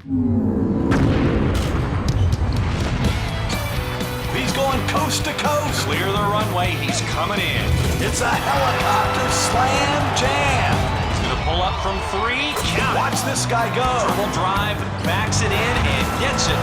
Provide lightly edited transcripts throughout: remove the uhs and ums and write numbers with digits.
He's going coast to coast. Clear the runway. He's coming in. It's a helicopter slam jam. He's going to pull up from 3. Count. Watch this guy go. Dribble drive, backs it in, and gets it.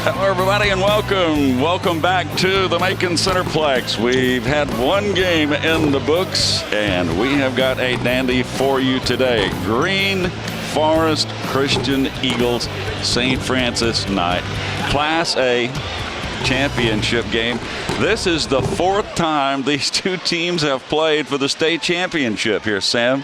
Hello, everybody, and welcome. Welcome back to the Macon Centerplex. We've had one game in the books, and we have got a dandy for you today. Green Forest Christian Eagles, St. Francis Knight. Class A championship game. This is the 4th time these two teams have played for the state championship here, Sam.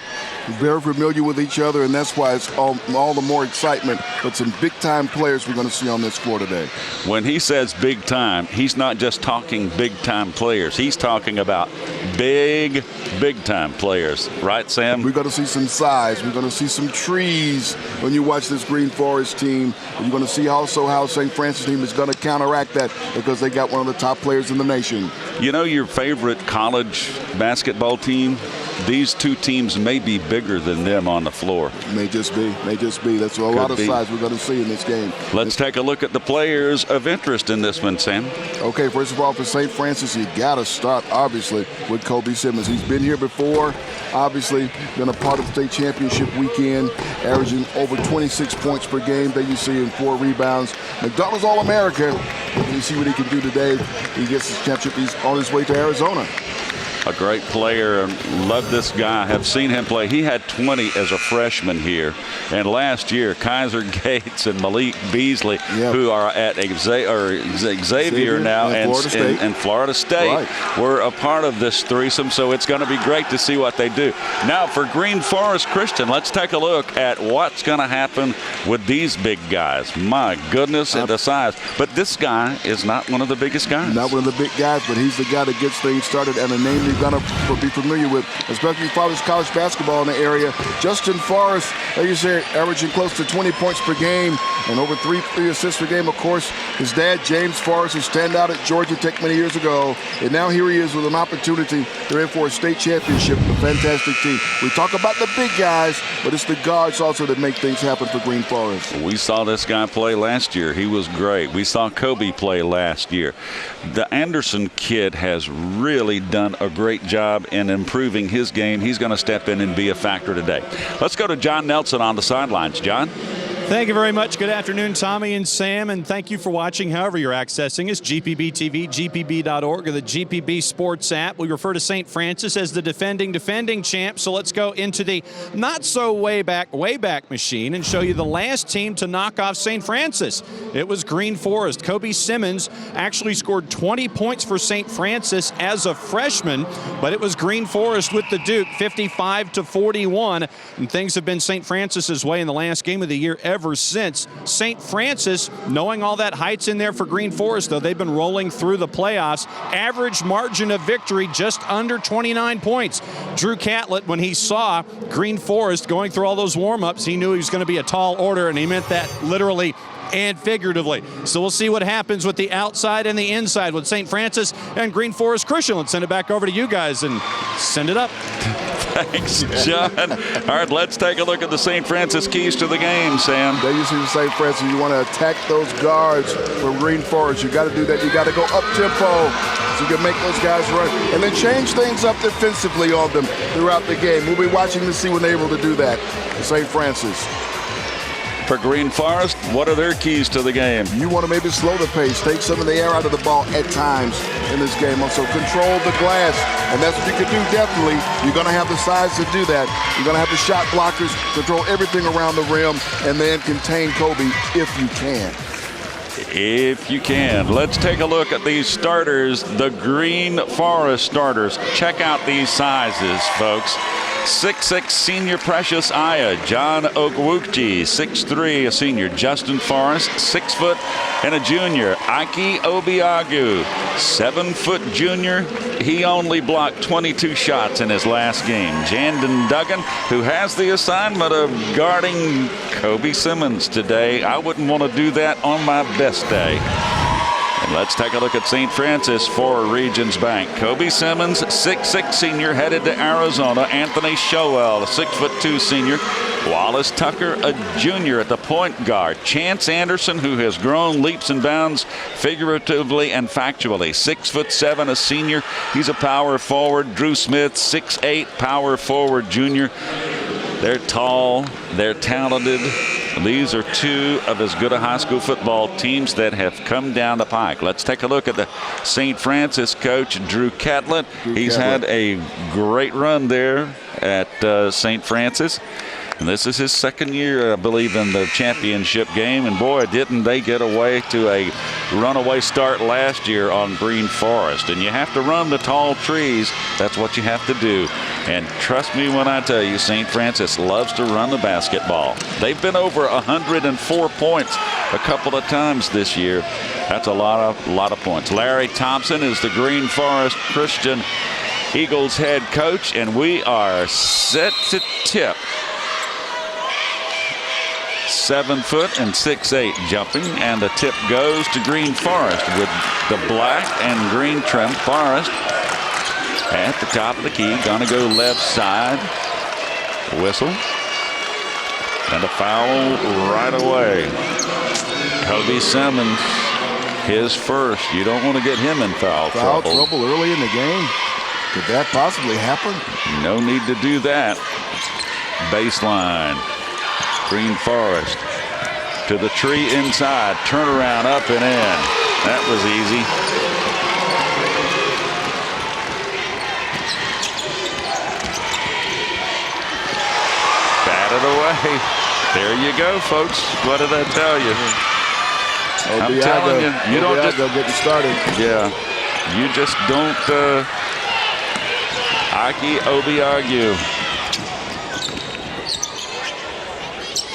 Very familiar with each other, and that's why it's all the more excitement. But some big-time players we're going to see on this floor today. When he says big time, he's not just talking big-time players. He's talking about big-time players. Right, Sam? We're going to see some size. We're going to see some trees when you watch this Green Forest team. You're going to see also how St. Francis team is going to counteract that because they got one of the top players in the nation. You know your favorite college basketball team? These two teams may be bigger than them on the floor. May just be. That's a lot of size we're going to see in this game. Let's take a look at the players of interest in this one, Sam. Okay, first of all, for St. Francis, you got to start, obviously, with Kobe Simmons. He's been here before, obviously, been a part of the state championship weekend, averaging over 26 points per game. There you see in 4 rebounds. McDonald's All-America. You see what he can do today. He gets his championship. He's on his way to Arizona. A great player. Love this guy. Have seen him play. He had 20 as a freshman here. And last year, Kaiser Gates and Malik Beasley, who are at Xavier now and Florida State, were a part of this threesome. So it's going to be great to see what they do. Now for Green Forest Christian, let's take a look at what's going to happen with these big guys. My goodness, and the size. But this guy is not one of the biggest guys. Not one of the big guys, but he's the guy that gets things started, and a name you're going to be familiar with, especially if you follow college basketball in the area. Justin Forrest, like you said, averaging close to 20 points per game and over 3 assists per game. Of course, his dad, James Forrest, who stand out at Georgia Tech many years ago, and now here he is with an opportunity. They're in for a state championship. A fantastic team. We talk about the big guys, but it's the guards also that make things happen for Green Forest. We saw this guy play last year. He was great. We saw Kobe play last year. The Anderson kid has really done a great job in improving his game. He's going to step in and be a factor today. Let's go to John Nelson on the sidelines. John? Thank you very much. Good afternoon, Tommy and Sam, and thank you for watching however you're accessing us. GPB TV, GPB.org, or the GPB Sports app. We refer to St. Francis as the defending champ, so let's go into the not-so-way back machine and show you the last team to knock off St. Francis. It was Green Forest. Kobe Simmons actually scored 20 points for St. Francis as a freshman, but it was Green Forest with the Duke, 55-41, and things have been St. Francis's way in the last game of the year ever since. St. Francis, knowing all that height's in there for Green Forest, though, they've been rolling through the playoffs. Average margin of victory just under 29 points. Drew Catlett, when he saw Green Forest going through all those warm-ups, he knew he was going to be a tall order, and he meant that literally and figuratively. So we'll see what happens with the outside and the inside with St. Francis and Green Forest Christian. Let's send it back over to you guys and send it up. Thanks, John. All right, let's take a look at the St. Francis keys to the game, Sam. There you see the St. Francis. You want to attack those guards from Green Forest. You got to do that. You got to go up-tempo so you can make those guys run. And then change things up defensively on them throughout the game. We'll be watching to see when they're able to do that. St. Francis. For Green Forest, what are their keys to the game? You want to maybe slow the pace, take some of the air out of the ball at times in this game. Also control the glass, and that's what you can do definitely. You're going to have the size to do that. You're going to have the shot blockers, control everything around the rim, and then contain Kobe if you can. If you can. Let's take a look at these starters, the Green Forest starters. Check out these sizes, folks. 6'6", senior Precious Aya, John Okwuchi. 6'3", a senior Justin Forrest. 6 foot and a junior, Ike Obiagu. 7 foot junior. He only blocked 22 shots in his last game. Jandon Duggan, who has the assignment of guarding Kobe Simmons today. I wouldn't want to do that on my best day. Let's take a look at St. Francis for Regions Bank. Kobe Simmons, 6'6" senior, headed to Arizona. Anthony Showell, a 6'2" senior. Wallace Tucker, a junior at the point guard. Chance Anderson, who has grown leaps and bounds figuratively and factually. 6'7", a senior. He's a power forward. Drew Smith, 6'8", power forward junior. They're tall. They're talented. These are two of as good a high school football teams that have come down the pike. Let's take a look at the St. Francis coach, Drew Catlett. He's had a great run there at St. Francis. And this is his second year, I believe, in the championship game. And boy, didn't they get away to a runaway start last year on Green Forest. And you have to run the tall trees. That's what you have to do. And trust me when I tell you, St. Francis loves to run the basketball. They've been over 104 points a couple of times this year. That's a lot of points. Larry Thompson is the Green Forest Christian Eagles head coach, and we are set to tip. 7 foot and 6'8" jumping, and the tip goes to Green Forest with the black and green trim. Forest at the top of the key, gonna go left side. Whistle and a foul right away. Kobe Simmons, his first. You don't want to get him in foul trouble early in the game. Could that possibly happen? No need to do that. Baseline. Green Forest to the tree inside. Turnaround up and in. That was easy. Batted away. There you go, folks. What did I tell you? I'm telling you, you don't just getting started. Yeah, you just don't. Aki Obiagu.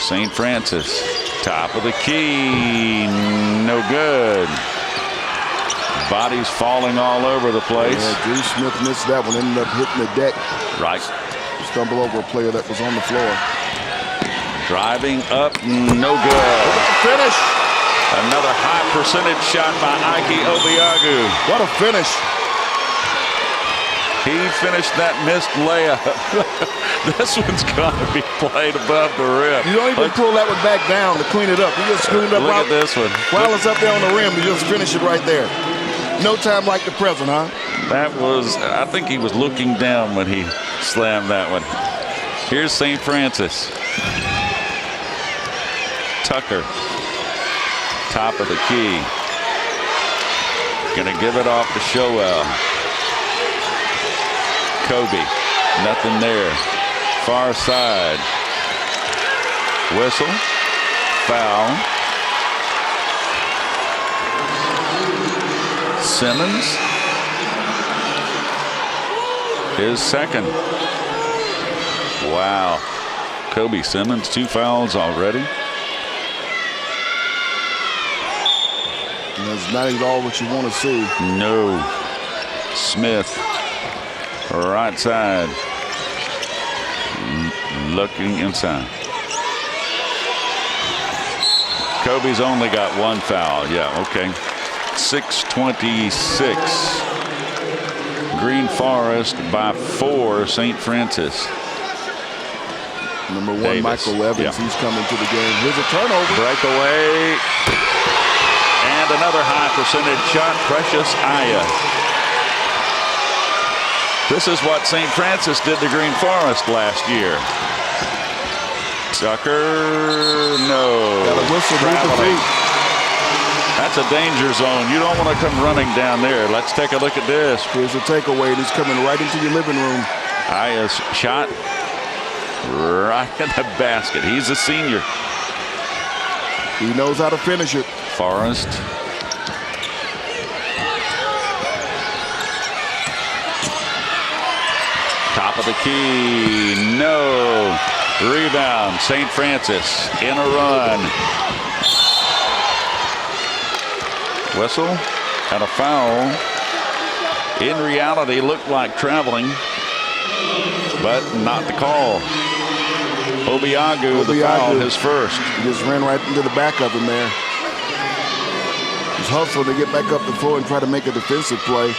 St. Francis, top of the key, no good. Bodies falling all over the place. Yeah, Drew Smith missed that one, ended up hitting the deck. Right. Stumbled over a player that was on the floor. Driving up, no good. Finish. Another high percentage shot by Ike Obiagu. What a finish. He finished that missed layup. This one's going to be played above the rim. You don't even pull that one back down to clean it up. You just clean it up. Look at this one. While it's up there on the rim, you just finish it right there. No time like the present, huh? That was, I think he was looking down when he slammed that one. Here's St. Francis. Tucker. Top of the key. Gonna give it off to Showell. Kobe, nothing there. Far side. Whistle. Foul. Simmons. His second. Wow. Kobe Simmons, 2 fouls already. And that's not at all what you want to see. No. Smith. Right side. Looking inside. Kobe's only got 1 foul. Yeah, okay. 6:26. Green Forest by 4. St. Francis. Number 1, Davis. Michael Evans. Yeah. He's coming to the game. Here's a turnover. Breakaway. And another high percentage shot. Precious Aya. This is what St. Francis did to Green Forest last year. Tucker, no. Got a whistle, move the feet. That's a danger zone. You don't want to come running down there. Let's take a look at this. Here's a takeaway, and he's coming right into your living room. Aya's shot right in the basket. He's a senior. He knows how to finish it. Forrest. Top of the key. No. Rebound. St. Francis in a run. Whistle and a foul. In reality, looked like traveling, but not the call. Obiagu, the foul, his first. He just ran right into the back of him there. He's hustling to get back up the floor and try to make a defensive play.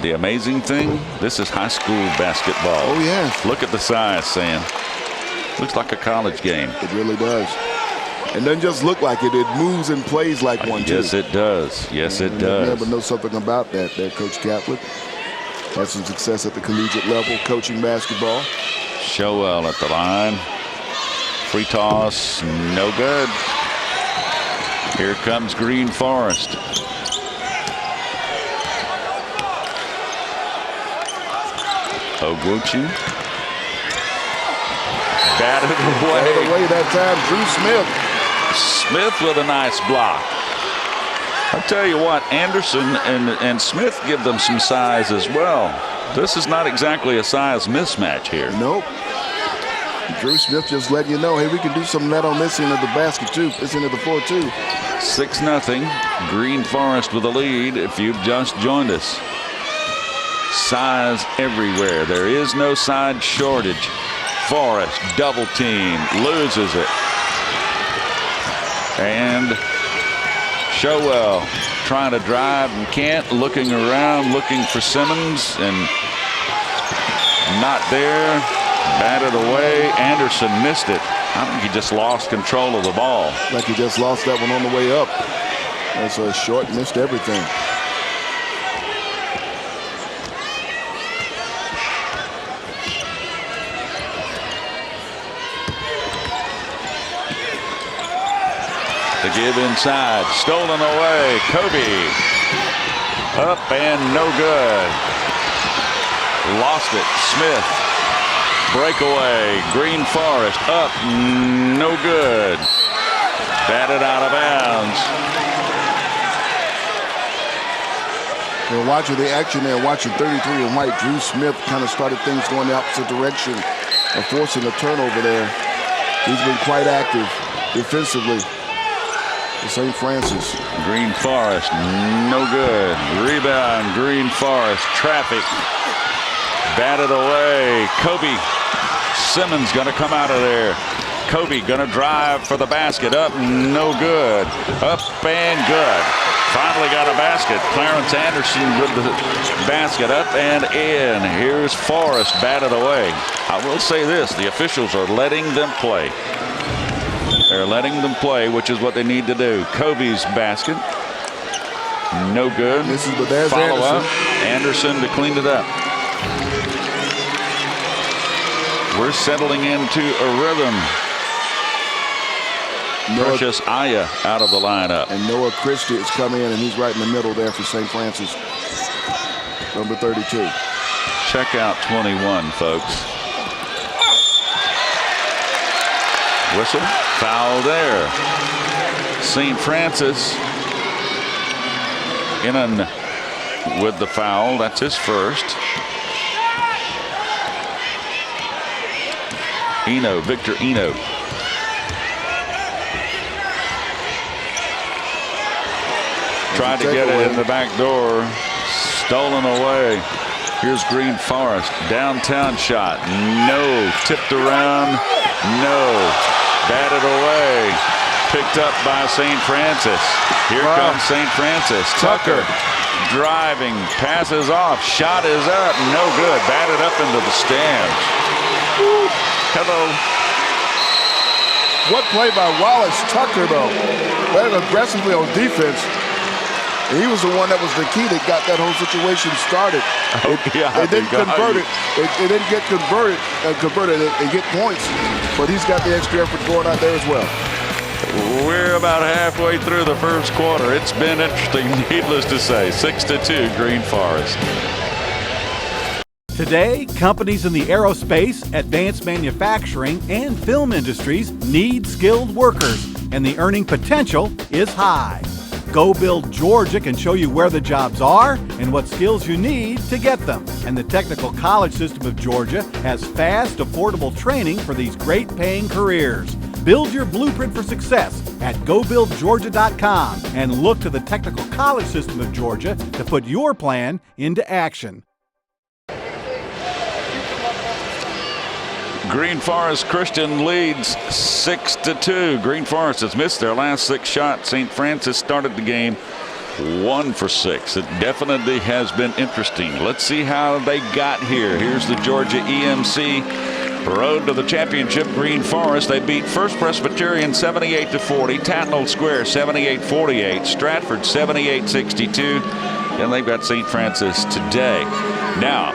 The amazing thing, this is high school basketball. Oh, yeah. Look at the size, Sam. Looks like a college game. It really does. It doesn't just look like it. It moves and plays like one, too. Yes, it does. Yes, it does. Never know something about that there, Coach Catholic. Had some success at the collegiate level, coaching basketball. Showell at the line. Free toss, no good. Here comes Green Forest. Ogwuchi. Batted away that time, Drew Smith. Smith with a nice block. I'll tell you what, Anderson and Smith give them some size as well. This is not exactly a size mismatch here. Nope. Drew Smith just letting you know, hey, we can do some of that on this end of the basket too. This end of the floor too. 6-0. Green Forest with the lead if you've just joined us. Size everywhere. There is no side shortage. Forest double team, loses it. And Showell trying to drive and can't, looking around, looking for Simmons, and not there. Batted away. Anderson missed it. I think he just lost control of the ball. Like he just lost that one on the way up. That's a short, missed everything. The give inside, stolen away. Kobe up and no good. Lost it. Smith. Breakaway. Green Forest up, no good. Batted out of bounds. You're watching the action there, watching 33 and white. Drew Smith kind of started things going the opposite direction of forcing a turnover there. He's been quite active defensively. St. Francis. Green Forest, no good. Rebound, Green Forest. Traffic. Batted away. Kobe. Simmons going to come out of there. Kobe going to drive for the basket. Up, no good. Up and good. Finally got a basket. Clarence Anderson with the basket. Up and in. Here's Forest batted away. I will say this. The officials are letting them play. They're letting them play, which is what they need to do. Kobe's basket. No good. This is the there's follow Anderson. up. Anderson to clean it up. We're settling into a rhythm. Precious Aya out of the lineup. And Noah Christie is coming in, and he's right in the middle there for St. Francis. Number 32. Check out 21, folks. Whistle. Foul there. St. Francis in with the foul. That's his first. Eno, Victor Eno. Tried to get it in the back door. Stolen away. Here's Green Forest. Downtown shot. No. Tipped around. No. Batted away. Picked up by St. Francis. Here comes St. Francis. Tucker driving. Passes off. Shot is up. No good. Batted up into the stands. Woo. Hello. What play by Wallace Tucker, though. Playing aggressively on defense. And he was the one that was the key that got that whole situation started. It didn't convert it. It didn't get converted and get points. But he's got the extra effort going out there as well. We're about halfway through the first quarter. It's been interesting, needless to say. 6-2, Green Forest. Today, companies in the aerospace, advanced manufacturing, and film industries need skilled workers, and the earning potential is high. Go Build Georgia can show you where the jobs are and what skills you need to get them. And the Technical College System of Georgia has fast, affordable training for these great-paying careers. Build your blueprint for success at GoBuildGeorgia.com and look to the Technical College System of Georgia to put your plan into action. Green Forest Christian leads 6-2. Green Forest has missed their last 6 shots. St. Francis started the game 1 for 6. It definitely has been interesting. Let's see how they got here. Here's the Georgia EMC road to the championship. Green Forest, they beat First Presbyterian 78-40, Tatnall Square 78-48, Stratford 78-62, and they've got St. Francis today. Now,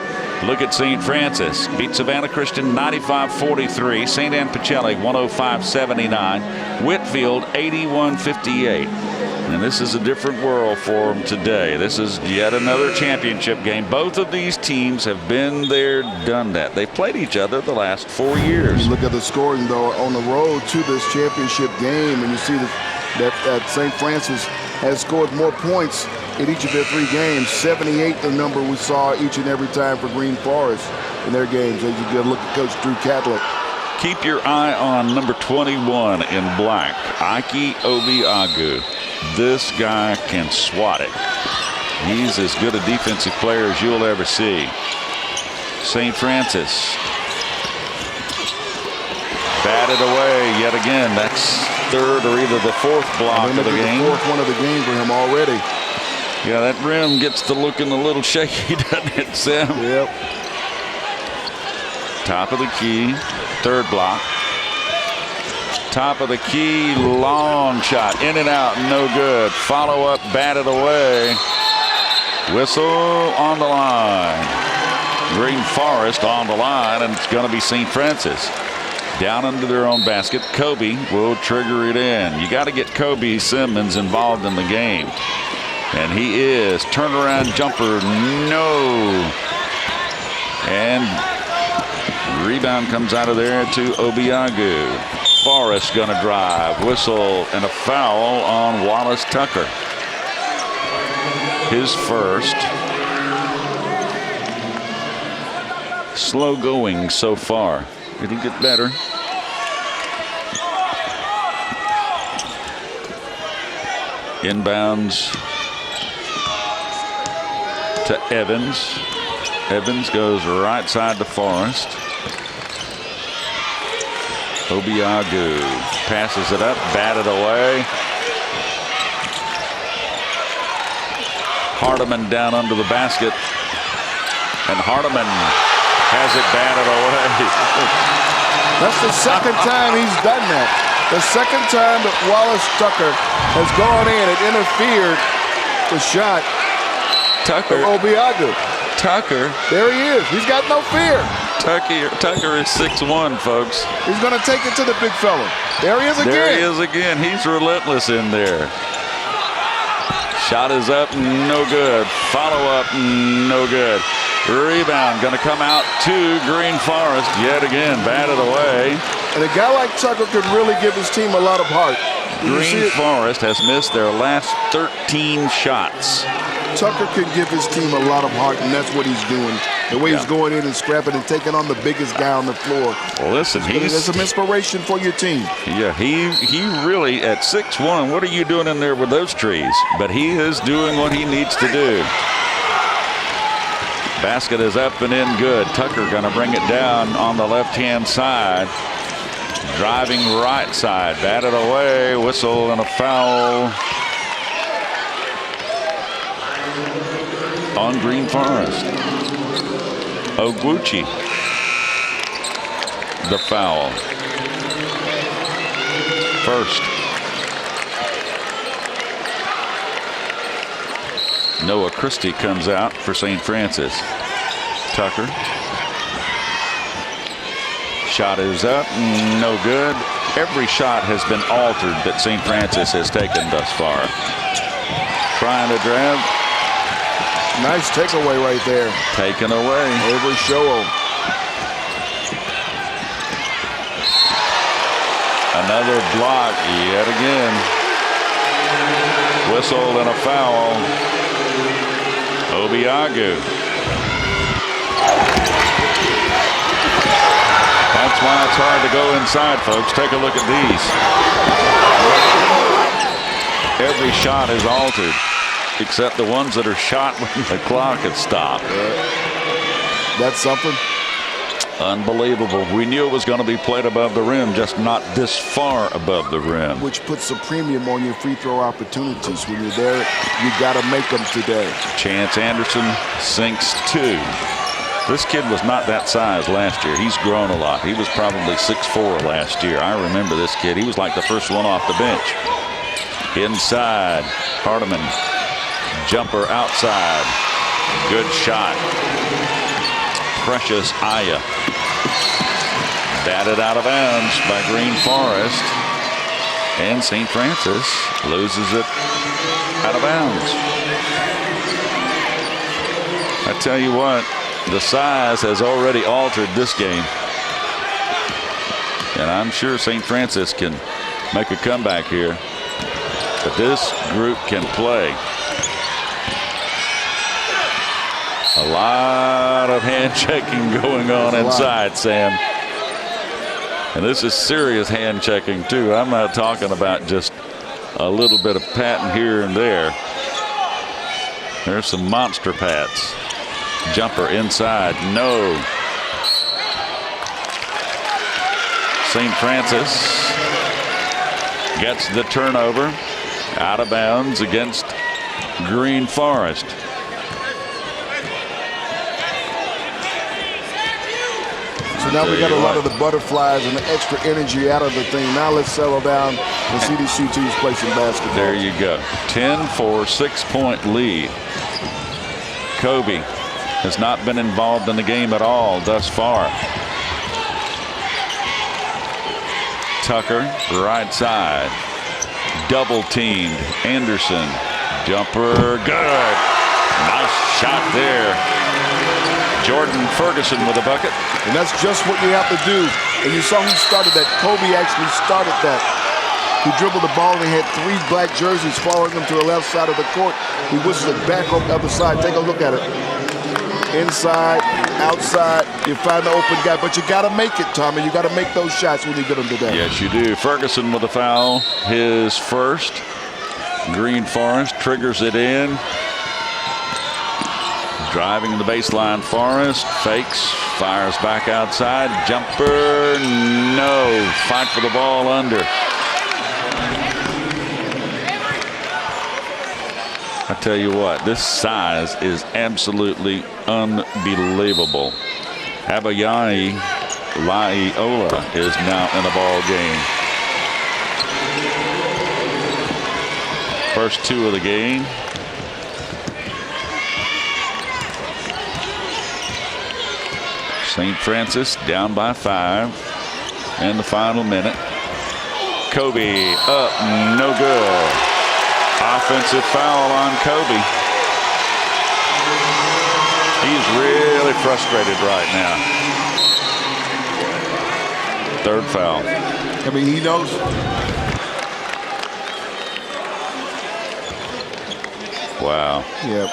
look at St. Francis. Beat Savannah Christian 95-43, St. Anne Pacelli 105-79, Whitfield 81-58. And this is a different world for them today. This is yet another championship game. Both of these teams have been there, done that. They played each other the last 4 years. You look at the scoring, though, on the road to this championship game, and you see that St. Francis has scored more points in each of their 3 games. 78, the number we saw each and every time for Green Forest in their games. As you get a look at Coach Drew Catlett. Keep your eye on number 21 in black, Ike Obiagu. This guy can swat it. He's as good a defensive player as you'll ever see. St. Francis batted away yet again. That's 3rd or either the 4th block of the game. The 4th one of the game for him already. Yeah, that rim gets to looking a little shaky, doesn't it, Sam? Yep. Top of the key, 3rd block. Top of the key, long shot, in and out, no good. Follow up, batted away. Whistle on the line. Green Forest on the line, and it's going to be St. Francis. Down into their own basket. Kobe will trigger it in. You got to get Kobe Simmons involved in the game. And he is. Turnaround jumper, no. And rebound comes out of there to Obiagu. Forrest going to drive, whistle, and a foul on Wallace Tucker. His first. Slow going so far. It'll get better. Inbounds to Evans. Evans goes right side to Forrest. Obiagu passes it up, batted away. Hardiman down under the basket, and Hardiman has it batted away. That's the second time he's done that. The second time that Wallace Tucker has gone in and interfered the shot Tucker. of Obiagu. Tucker. There he is. He's got no fear. Tucker is 6'1", folks. He's going to take it to the big fella. There he is again. There he is again. He's relentless in there. Shot is up, no good. Follow up, no good. Rebound going to come out to Green Forest yet again, batted away. And a guy like Tucker could really give his team a lot of heart. Green Forest has missed their last 13 shots. Tucker can give his team a lot of heart, and that's what he's doing. The way he's going in and scrapping and taking on the biggest guy on the floor. Well, listen, he's some inspiration for your team. Yeah, he really, at 6'1", what are you doing in there with those trees? But he is doing what he needs to do. Basket is up and in good. Tucker going to bring it down on the left-hand side. Driving right side, batted away, whistle and a foul on Green Forest. Oguchi, the foul. First. Noah Christie comes out for St. Francis. Tucker. Shot is up, no good. Every shot has been altered that St. Francis has taken thus far. Trying to grab. Nice takeaway right there. Taken away. Avery Show. Another block yet again. Whistle and a foul. Obiagu. That's why it's hard to go inside, folks. Take a look at these. Every shot is altered, except the ones that are shot when the clock had stopped. That's something. Unbelievable. We knew it was going to be played above the rim, just not this far above the rim. Which puts a premium on your free throw opportunities. When you're there, you got to make them today. Chance Anderson sinks 2. This kid was not that size last year. He's grown a lot. He was probably 6'4" last year. I remember this kid. He was like the first one off the bench. Inside, Hardiman. Jumper outside. Good shot. Precious Aya. Batted out of bounds by Green Forest. And St. Francis loses it out of bounds. I tell you what, the size has already altered this game. And I'm sure St. Francis can make a comeback here. But this group can play. A lot of hand checking going on inside, Sam. And this is serious hand checking too. I'm not talking about just a little bit of patting here and there. There's some monster pats. Jumper inside, no. St. Francis gets the turnover, out of bounds against Green Forest. So now we got a lot of the butterflies and the extra energy out of the thing. Now let's settle down and see these two teams play some basketball. There you go. 10-4, 6-point lead. Kobe has not been involved in the game at all thus far. Tucker, right side. Double teamed. Anderson. Jumper, good. Nice shot there. Jordan Ferguson with a bucket. And that's just what you have to do. And you saw who started that. Kobe actually started that. He dribbled the ball and he had 3 black jerseys following him to the left side of the court. He whistled it back on the other side. Take a look at it. Inside, outside, you find the open guy. But you got to make it, Tommy. You got to make those shots when you get them today. Yes, you do. Ferguson with a foul. His first. Green Forest triggers it in. Driving the baseline, Forest fakes, fires back outside, jumper, no. Fight for the ball under. I tell you what, this size is absolutely unbelievable. Abayomi Laiola is now in the ball game. First 2 of the game. St. Francis down by 5 in the final minute. Kobe up, no good. Offensive foul on Kobe. He's really frustrated right now. 3rd foul. I mean, he knows. Wow. Yeah.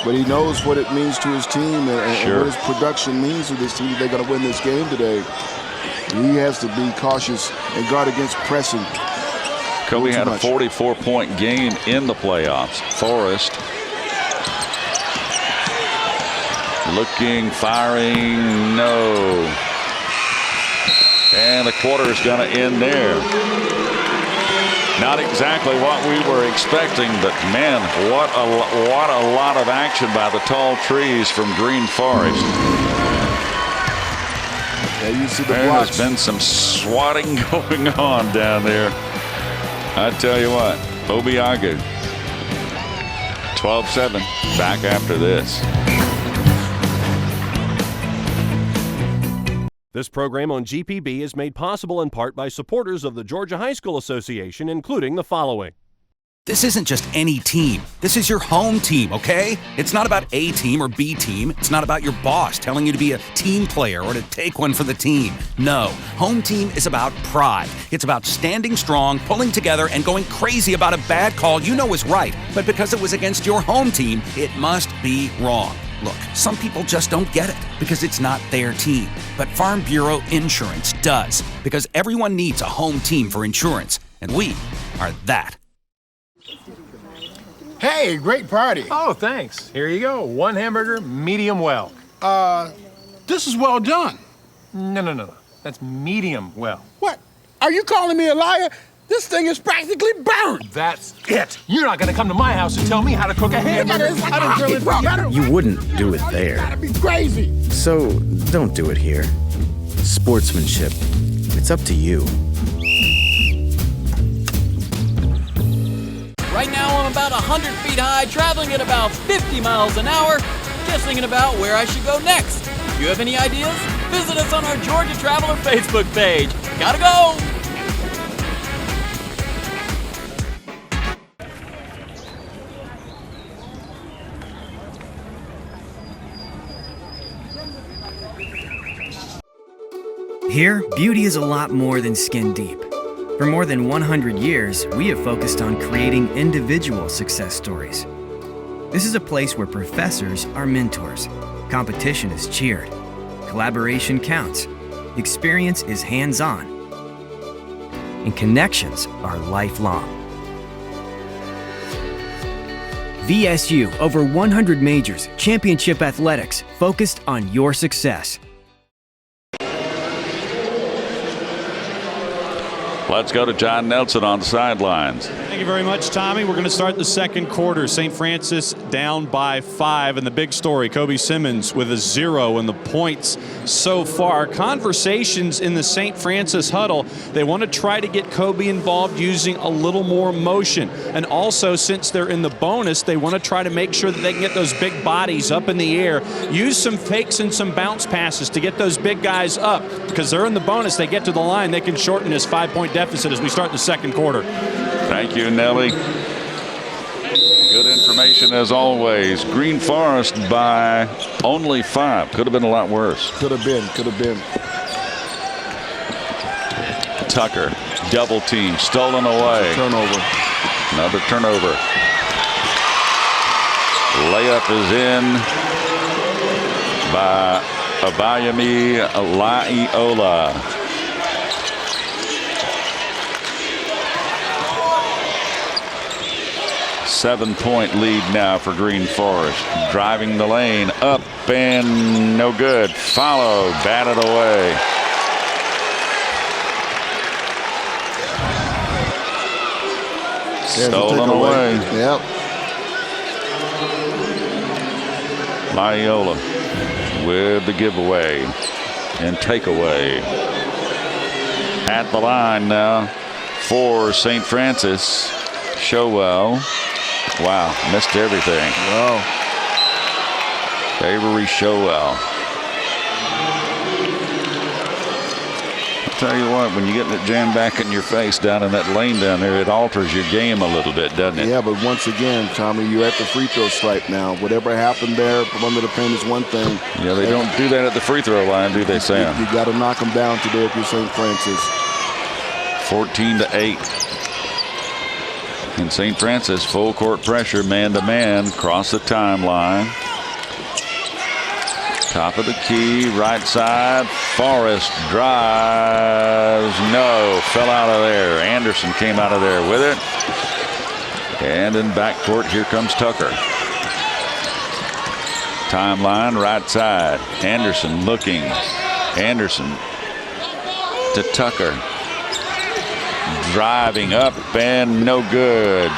But he knows what it means to his team and what his production means to this team. They're going to win this game today. He has to be cautious and guard against pressing. Kobe had a 44-point game in the playoffs. Forrest looking, firing, no. And the quarter is going to end there. Not exactly what we were expecting, but man, what a lot of action by the tall trees from Green Forest. Yeah, you see the there blocks. has been some swatting going on down there. I tell you what, Obiagu, 12-7, back after this. This program on GPB is made possible in part by supporters of the Georgia High School Association, including the following. This isn't just any team. This is your home team, okay? It's not about A team or B team. It's not about your boss telling you to be a team player or to take one for the team. No, home team is about pride. It's about standing strong, pulling together, and going crazy about a bad call you know is right. But because it was against your home team, it must be wrong. Look, some people just don't get it because it's not their team. But Farm Bureau Insurance does, because everyone needs a home team for insurance, and we are that. Hey, great party. Oh, thanks. Here you go. 1 hamburger, medium well. This is well done. No. That's medium well. What? Are you calling me a liar? This thing is practically burned. That's it. You're not gonna come to my house and tell me how to cook a hamburger. It's like a hockey puck. You wouldn't do it there. Gotta be crazy. So don't do it here. Sportsmanship. It's up to you. Right now I'm about 100 feet high, traveling at about 50 miles an hour, just thinking about where I should go next. If you have any ideas, visit us on our Georgia Traveler Facebook page. Gotta go! Here, beauty is a lot more than skin deep. For more than 100 years, we have focused on creating individual success stories. This is a place where professors are mentors, competition is cheered, collaboration counts, experience is hands-on, and connections are lifelong. VSU, over 100 majors, championship athletics, focused on your success. Let's go to John Nelson on the sidelines. Thank you very much, Tommy. We're going to start the second quarter. St. Francis down by 5. And the big story, Kobe Simmons with a 0 in the points so far. Conversations in the St. Francis huddle. They want to try to get Kobe involved using a little more motion. And also, since they're in the bonus, they want to try to make sure that they can get those big bodies up in the air. Use some fakes and some bounce passes to get those big guys up. Because they're in the bonus, they get to the line, they can shorten this 5-point deficit as we start the second quarter. Thank you, Nelly. Good information as always. Green Forest by only 5. Could have been a lot worse. Could have been. Tucker, double team, stolen away. Turnover. Another turnover. Layup is in by Abayami Laiola. 7-point lead now for Green Forest. Driving the lane, up and no good. Follow, batted away. Stolen away. Yep. Laiola with the giveaway and takeaway. At the line now for St. Francis. Showell. Wow, missed everything. Wow. Avery Showell. I'll tell you what, when you get that jam back in your face down in that lane down there, it alters your game a little bit, doesn't it? Yeah, but once again, Tommy, you're at the free throw stripe now. Whatever happened there from under the paint is one thing. Yeah, they don't do that at the free throw line, do they, Sam? You got to knock them down today if you're St. Francis. 14-8. And St. Francis full court pressure, man-to-man, cross the timeline. Top of the key, right side. Forrest drives. No, fell out of there. Anderson came out of there with it. And in backcourt, here comes Tucker. Timeline, right side. Anderson looking. Anderson to Tucker. Driving up and no good.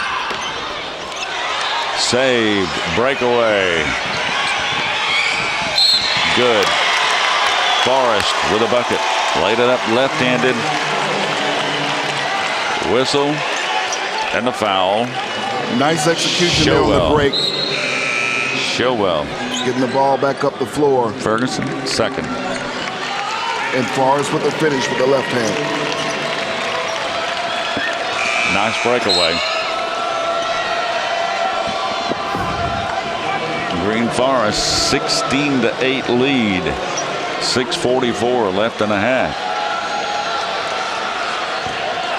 Saved. Breakaway. Good. Forrest with a bucket. Laid it up left-handed. Whistle. And the foul. Nice execution there on the break. Showell. Getting the ball back up the floor. Ferguson, second. And Forrest with the finish with the left hand. Nice breakaway. Green Forest 16-8 lead. 6:44 left and a half.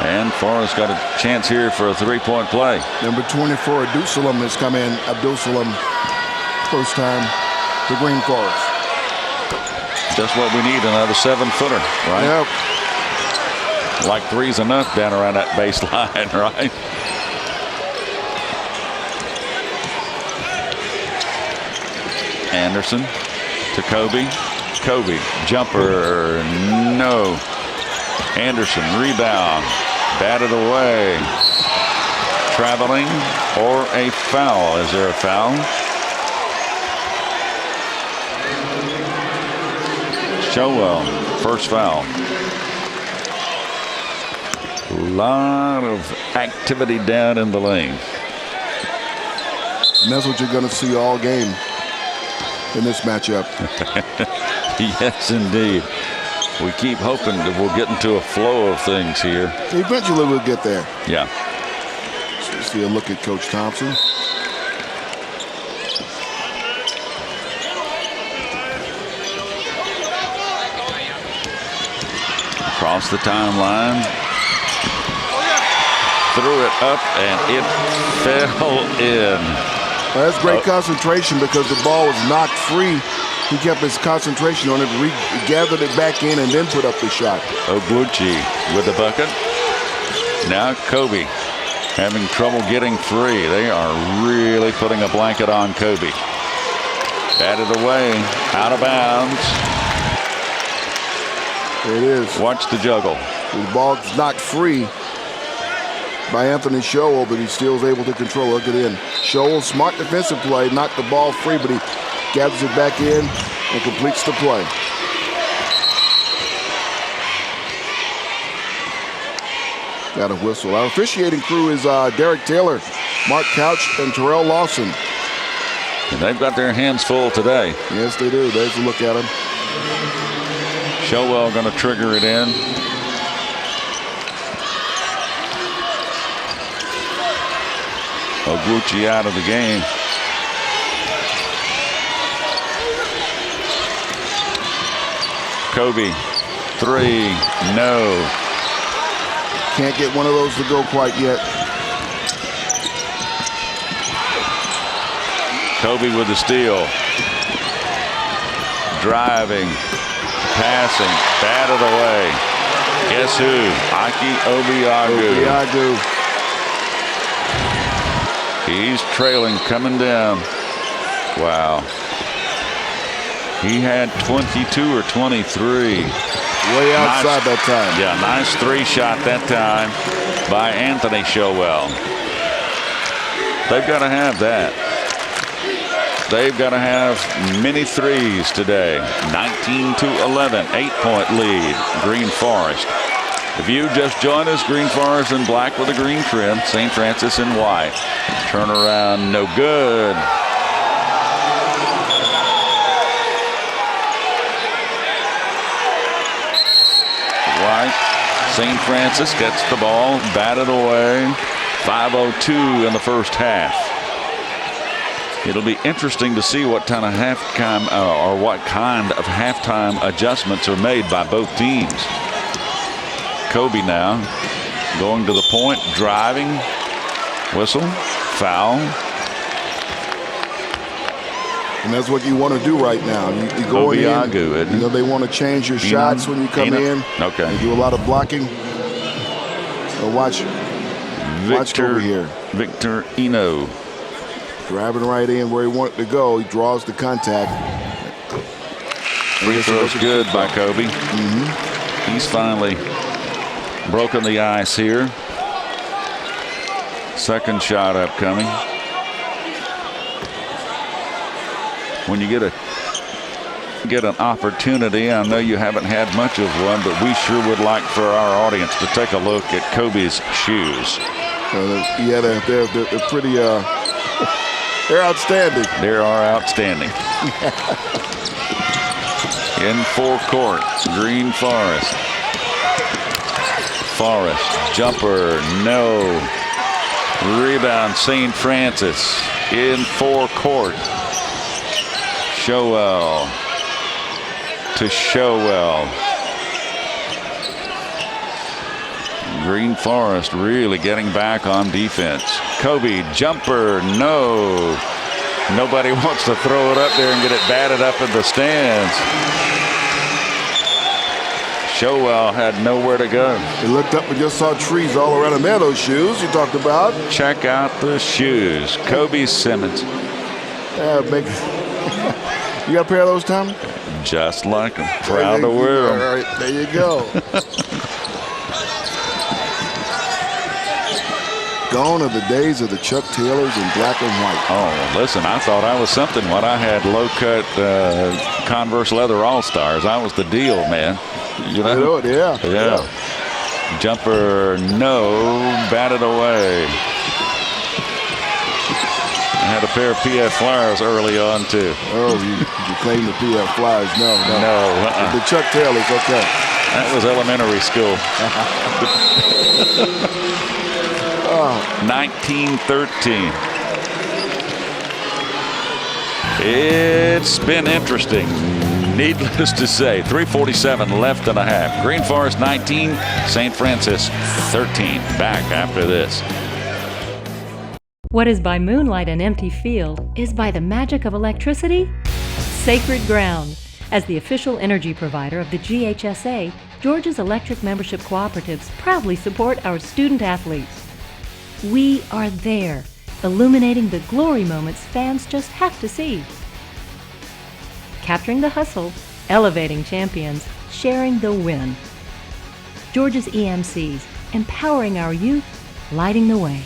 And Forrest got a chance here for a 3-point play. Number 24, Abdul-Salam has come in. Abdul-Salam, first time to Green Forest. Just what we need, another 7-footer, right? Yep. Like 3's enough down around that baseline, right? Anderson to Kobe. Kobe, jumper, no. Anderson, rebound, batted away. Traveling or a foul. Is there a foul? Showell, first foul. A lot of activity down in the lane. And that's what you're going to see all game in this matchup. Yes, indeed. We keep hoping that we'll get into a flow of things here. Eventually we'll get there. Yeah. So see a look at Coach Thompson. Across the timeline. Threw it up and it fell in. Well, that's great concentration because the ball was knocked free. He kept his concentration on it, gathered it back in, and then put up the shot. Ogbuchi with the bucket. Now Kobe having trouble getting free. They are really putting a blanket on Kobe. Batted away, out of bounds. There it is. Watch the juggle. The ball's knocked free by Anthony Showell, but he still is able to control. Look at it in. Showell, smart defensive play, knocked the ball free, but he gathers it back in and completes the play. Got a whistle. Our officiating crew is Derek Taylor, Mark Couch, and Terrell Lawson. And they've got their hands full today. Yes, they do. There's a look at him. Showell going to trigger it in. Ogbuchi out of the game. Kobe, three, no. Can't get one of those to go quite yet. Kobe with the steal. Driving, passing, batted away. Guess who? Aki Obiagu. He's trailing, coming down. Wow. He had 22 or 23. Way outside that time. Yeah, nice three shot that time by Anthony Showell. They've got to have that. They've got to have many threes today. 19-11, 8-point lead, Green Forest. If you just joined us, Green Forest in black with a green trim, St. Francis in white. Turnaround, no good. White, St. Francis gets the ball, batted away. 5:02 in the first half. It'll be interesting to see what kind of halftime adjustments are made by both teams. Kobe now going to the point, driving, whistle, foul. And that's what you want to do right now. You go in. You know they want to change your shots when you come in. Okay. You do a lot of blocking. So watch over here. Victor Eno. Driving right in where he wanted to go. He draws the contact. Free throw's good by Kobe. He's finally broken the ice here. Second shot upcoming. When you get an opportunity, I know you haven't had much of one, but we sure would like for our audience to take a look at Kobe's shoes. Yeah, they're pretty. They're outstanding. They are outstanding. In forecourt, Green Forest. Forest, jumper, no. Rebound, St. Francis in forecourt. Showell to Showell. Green Forest really getting back on defense. Kobe, jumper, no. Nobody wants to throw it up there and get it batted up in the stands. Showell had nowhere to go. He looked up and just saw trees all around him. There, those shoes you talked about. Check out the shoes. Kobe Simmons. You got a pair of those, Tom? Just like him. Proud to wear them. All right, there you go. Gone are the days of the Chuck Taylors in black and white. Oh, listen, I thought I was something when I had low-cut Converse leather All-Stars. I was the deal, man. You know? Yeah. Jumper, no. Batted away. I had a pair of PF Flyers early on, too. Oh, you claim the PF Flyers. No. The Chuck Taylors, okay. That was elementary school. 1913. It's been interesting, needless to say. 3:47 left and a half. Green Forest 19, St. Francis 13. Back after this. What is by moonlight an empty field is by the magic of electricity sacred ground. As the official energy provider of the GHSA, Georgia's electric membership cooperatives proudly support our student athletes. We are there, illuminating the glory moments fans just have to see. Capturing the hustle, elevating champions, sharing the win. Georgia's EMCs, empowering our youth, lighting the way.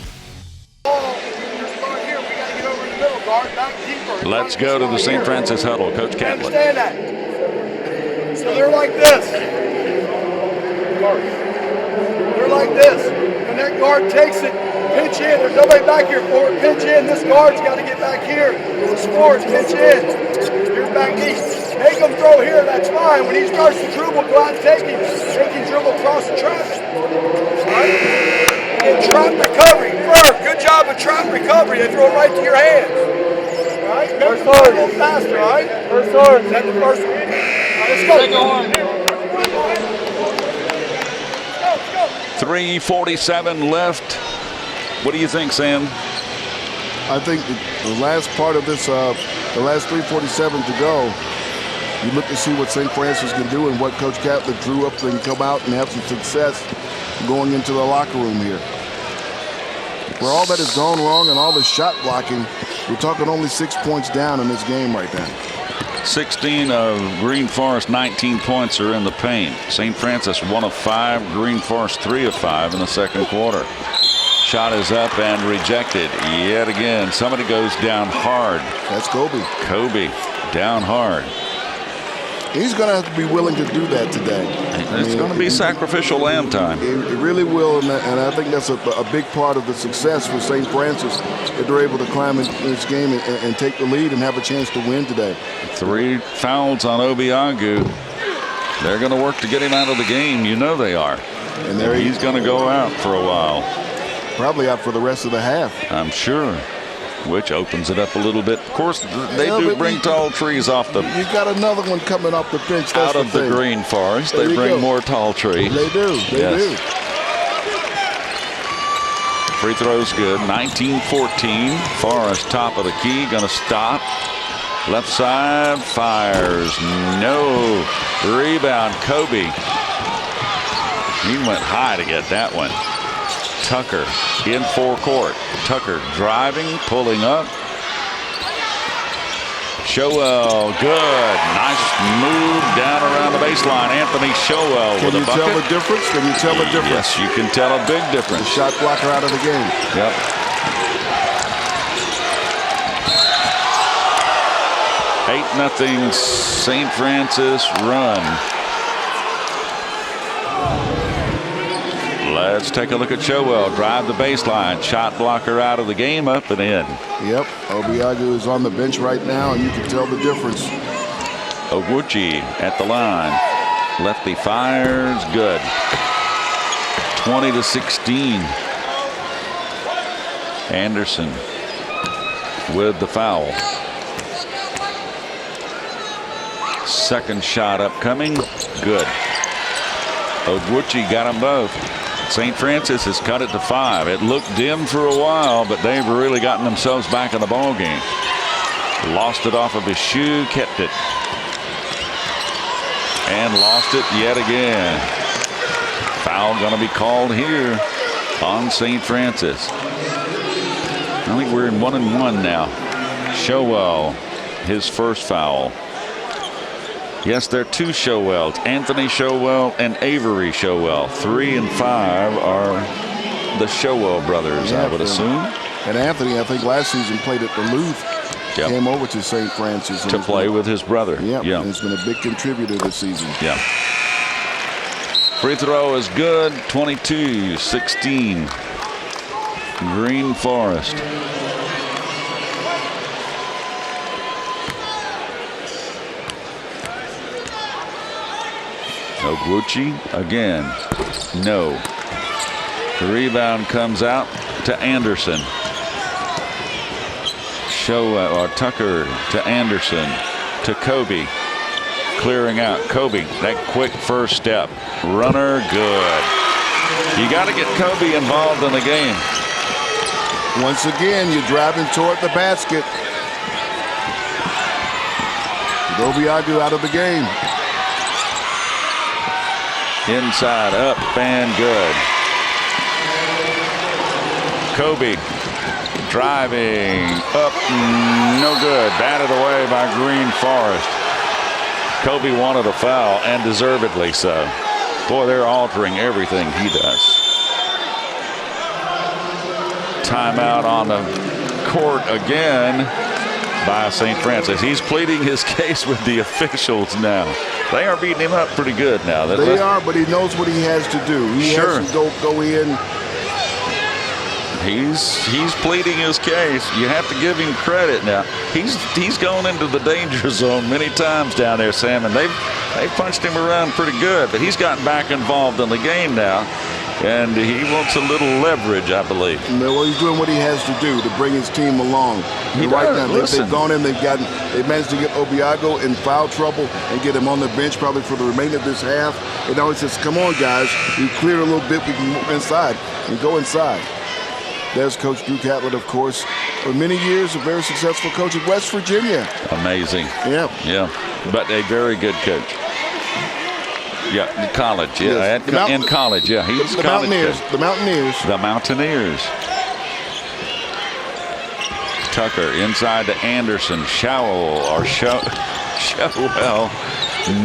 Let's go to the St. Francis huddle. Coach Catlett. Understand that. So they're like this. They're like this. When that guard takes it, pitch in. There's nobody back here for it. Pitch in. This guard's got to get back here. The sports, pitch in. Here's back deep. Make him throw here. That's fine. When he starts to dribble, go out and take him. Take him dribble across the traffic. All right? And trap recovery. Firm. Good job of trap recovery. They throw it right to your hands. All right? First hard. A little faster, all right? First hard. Is that the first one? All right, let's go. Second one. 3:47 left. What do you think, Sam? I think the last part of this, the last 3:47 to go, you look to see what St. Francis can do and what Coach Catlett drew up and come out and have some success going into the locker room here. For all that has gone wrong and all the shot blocking, we're talking only 6 points down in this game right now. 16 of Green Forest, 19 points are in the paint. St. Francis 1 of 5, Green Forest 3 of 5 in the second quarter. Shot is up and rejected yet again. Somebody goes down hard. That's Kobe. Kobe down hard. He's going to have to be willing to do that today. It's going to be sacrificial lamb time. It really will, and I think that's a big part of the success for St. Francis, that they're able to climb in this game and take the lead and have a chance to win today. 3 fouls on Obiagu. They're going to work to get him out of the game. You know they are. And he's going to go out for a while. Probably out for the rest of the half. I'm sure. Which opens it up a little bit. Of course, they do bring tall trees off the... You got another one coming off the bench. Out of the Green Forest. They bring more tall trees. They do. They do. Free throw's good. 19-14. Forest top of the key. Going to stop. Left side. Fires. No. Rebound. Kobe. He went high to get that one. Tucker in forecourt. Tucker driving, pulling up. Showell, good. Nice move down around the baseline. Anthony Showell with a bucket. Can you tell the difference? Can you tell the difference? Yes, you can tell a big difference. The shot blocker out of the game. Yep. $8-0 St. Francis run. Let's take a look at Showell. Drive the baseline. Shot blocker out of the game, up and in. Yep. Obiagu is on the bench right now, and you can tell the difference. Ogwuchi at the line. Lefty fires. Good. 20-16. Anderson with the foul. Second shot upcoming. Good. Ogwuchi got them both. St. Francis has cut it to 5. It looked dim for a while, but they've really gotten themselves back in the ball game. Lost it off of his shoe, kept it. And lost it yet again. Foul going to be called here on St. Francis. I think we're in 1-1 now. Showell, his first foul. Yes, there are 2 Showells, Anthony Showell and Avery Showell. 3 and 5 are the Showell brothers, I would assume. And Anthony, I think last season played at Duluth. Yep. Came over to St. Francis. To play with his brother. Yeah, and he's been a big contributor this season. Yeah. Free throw is good, 22-16. Green Forest. Ogwuchi again. No. The rebound comes out to Anderson. Tucker to Anderson to Kobe. Clearing out. Kobe, that quick first step. Runner, good. You got to get Kobe involved in the game. Once again, you're driving toward the basket. Obiagu out of the game. Inside, up, and good. Kobe driving up, no good. Batted away by Green Forest. Kobe wanted a foul, and deservedly so. Boy, they're altering everything he does. Timeout on the court again by St. Francis. He's pleading his case with the officials now. They are beating him up pretty good now. They are, but he knows what he has to do. He has to go in. He's pleading his case. You have to give him credit now. He's gone into the danger zone many times down there, Sam, and they've punched him around pretty good, but he's gotten back involved in the game now, and he wants a little leverage, I believe. Well, he's doing what he has to do to bring his team along. Right now, they've gone in, they've managed to get Obiagu in foul trouble and get him on the bench probably for the remainder of this half. And now he says, come on, guys, we cleared a little bit, we can move inside and go inside. There's Coach Drew Catlett, of course, for many years, a very successful coach at West Virginia. Amazing. Yeah. Yeah, but a very good coach. Yeah, in college. Yeah, yes. In college. Yeah, he's the Mountaineers. Coach. The Mountaineers. The Mountaineers. Tucker inside to Anderson. Showell.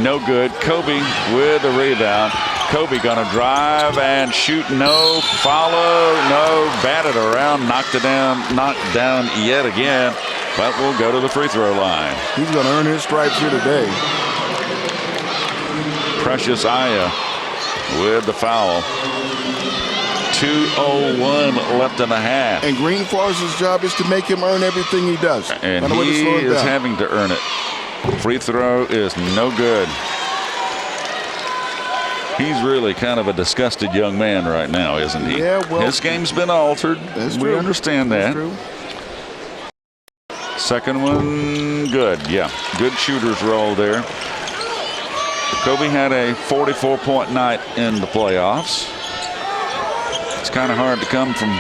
No good. Kobe with the rebound. Kobe gonna drive and shoot. No. Follow. No. Batted around. Knocked down yet again. But we'll go to the free throw line. He's gonna earn his stripes here today. Precious Aya with the foul. 2:01 left in the half. And Green Forest's job is to make him earn everything he does. And he is having to earn it. Free throw is no good. He's really kind of a disgusted young man right now, isn't he? Yeah, well. His game's been altered. We understand that. True. Second one, good. Yeah, good shooter's roll there. Kobe had a 44-point night in the playoffs. It's kind of hard to come from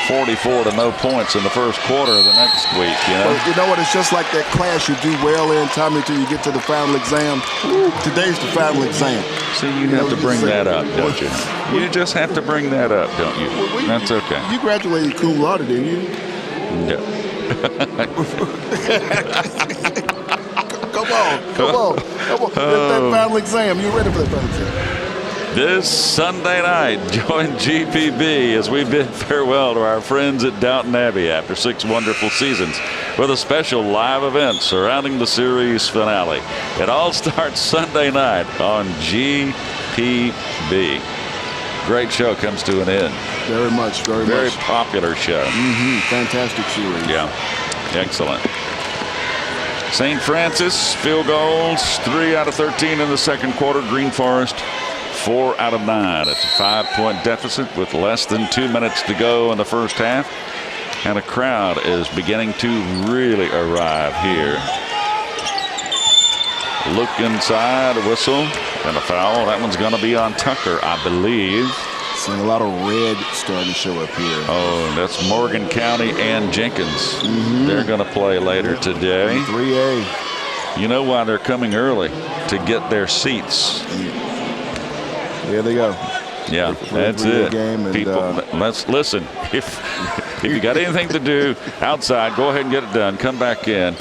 44 to no points in the first quarter of the next week, you know? Well, you know what? It's just like that class you do well in, Tommy, until you get to the final exam. Today's the final exam. See, you have to bring that up, don't you? You just have to bring that up, don't you? That's okay. You graduated cum laude, didn't you? No. Come on. That final exam. You ready for that final exam? This Sunday night, join GPB as we bid farewell to our friends at Downton Abbey after 6 wonderful seasons with a special live event surrounding the series finale. It all starts Sunday night on GPB. Great show comes to an end. Very much. Very popular show. Fantastic series. Yeah, excellent. St. Francis, field goals, 3 out of 13 in the second quarter. Green Forest, 4 out of 9. It's a 5-point deficit with less than 2 minutes to go in the first half. And a crowd is beginning to really arrive here. Look inside, a whistle, and a foul. That one's going to be on Tucker, I believe. Seeing a lot of red starting to show up here. Oh, that's Morgan County and Jenkins. They're going to play later today. 3A. You know why they're coming early? To get their seats. There they go. Yeah, that's it. Game and, people, let's listen. If If you got anything to do outside, go ahead and get it done. Come back in.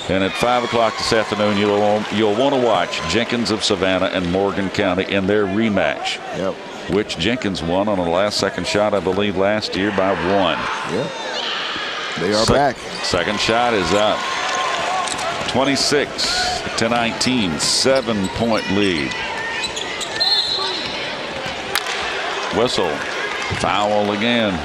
And at 5 o'clock this afternoon, you'll want to watch Jenkins of Savannah and Morgan County in their rematch. Yep. Which Jenkins won on a last-second shot, I believe, last year by 1. Yep. They are back. Second shot is up. 26-19, 7-point lead. Whistle. Foul again.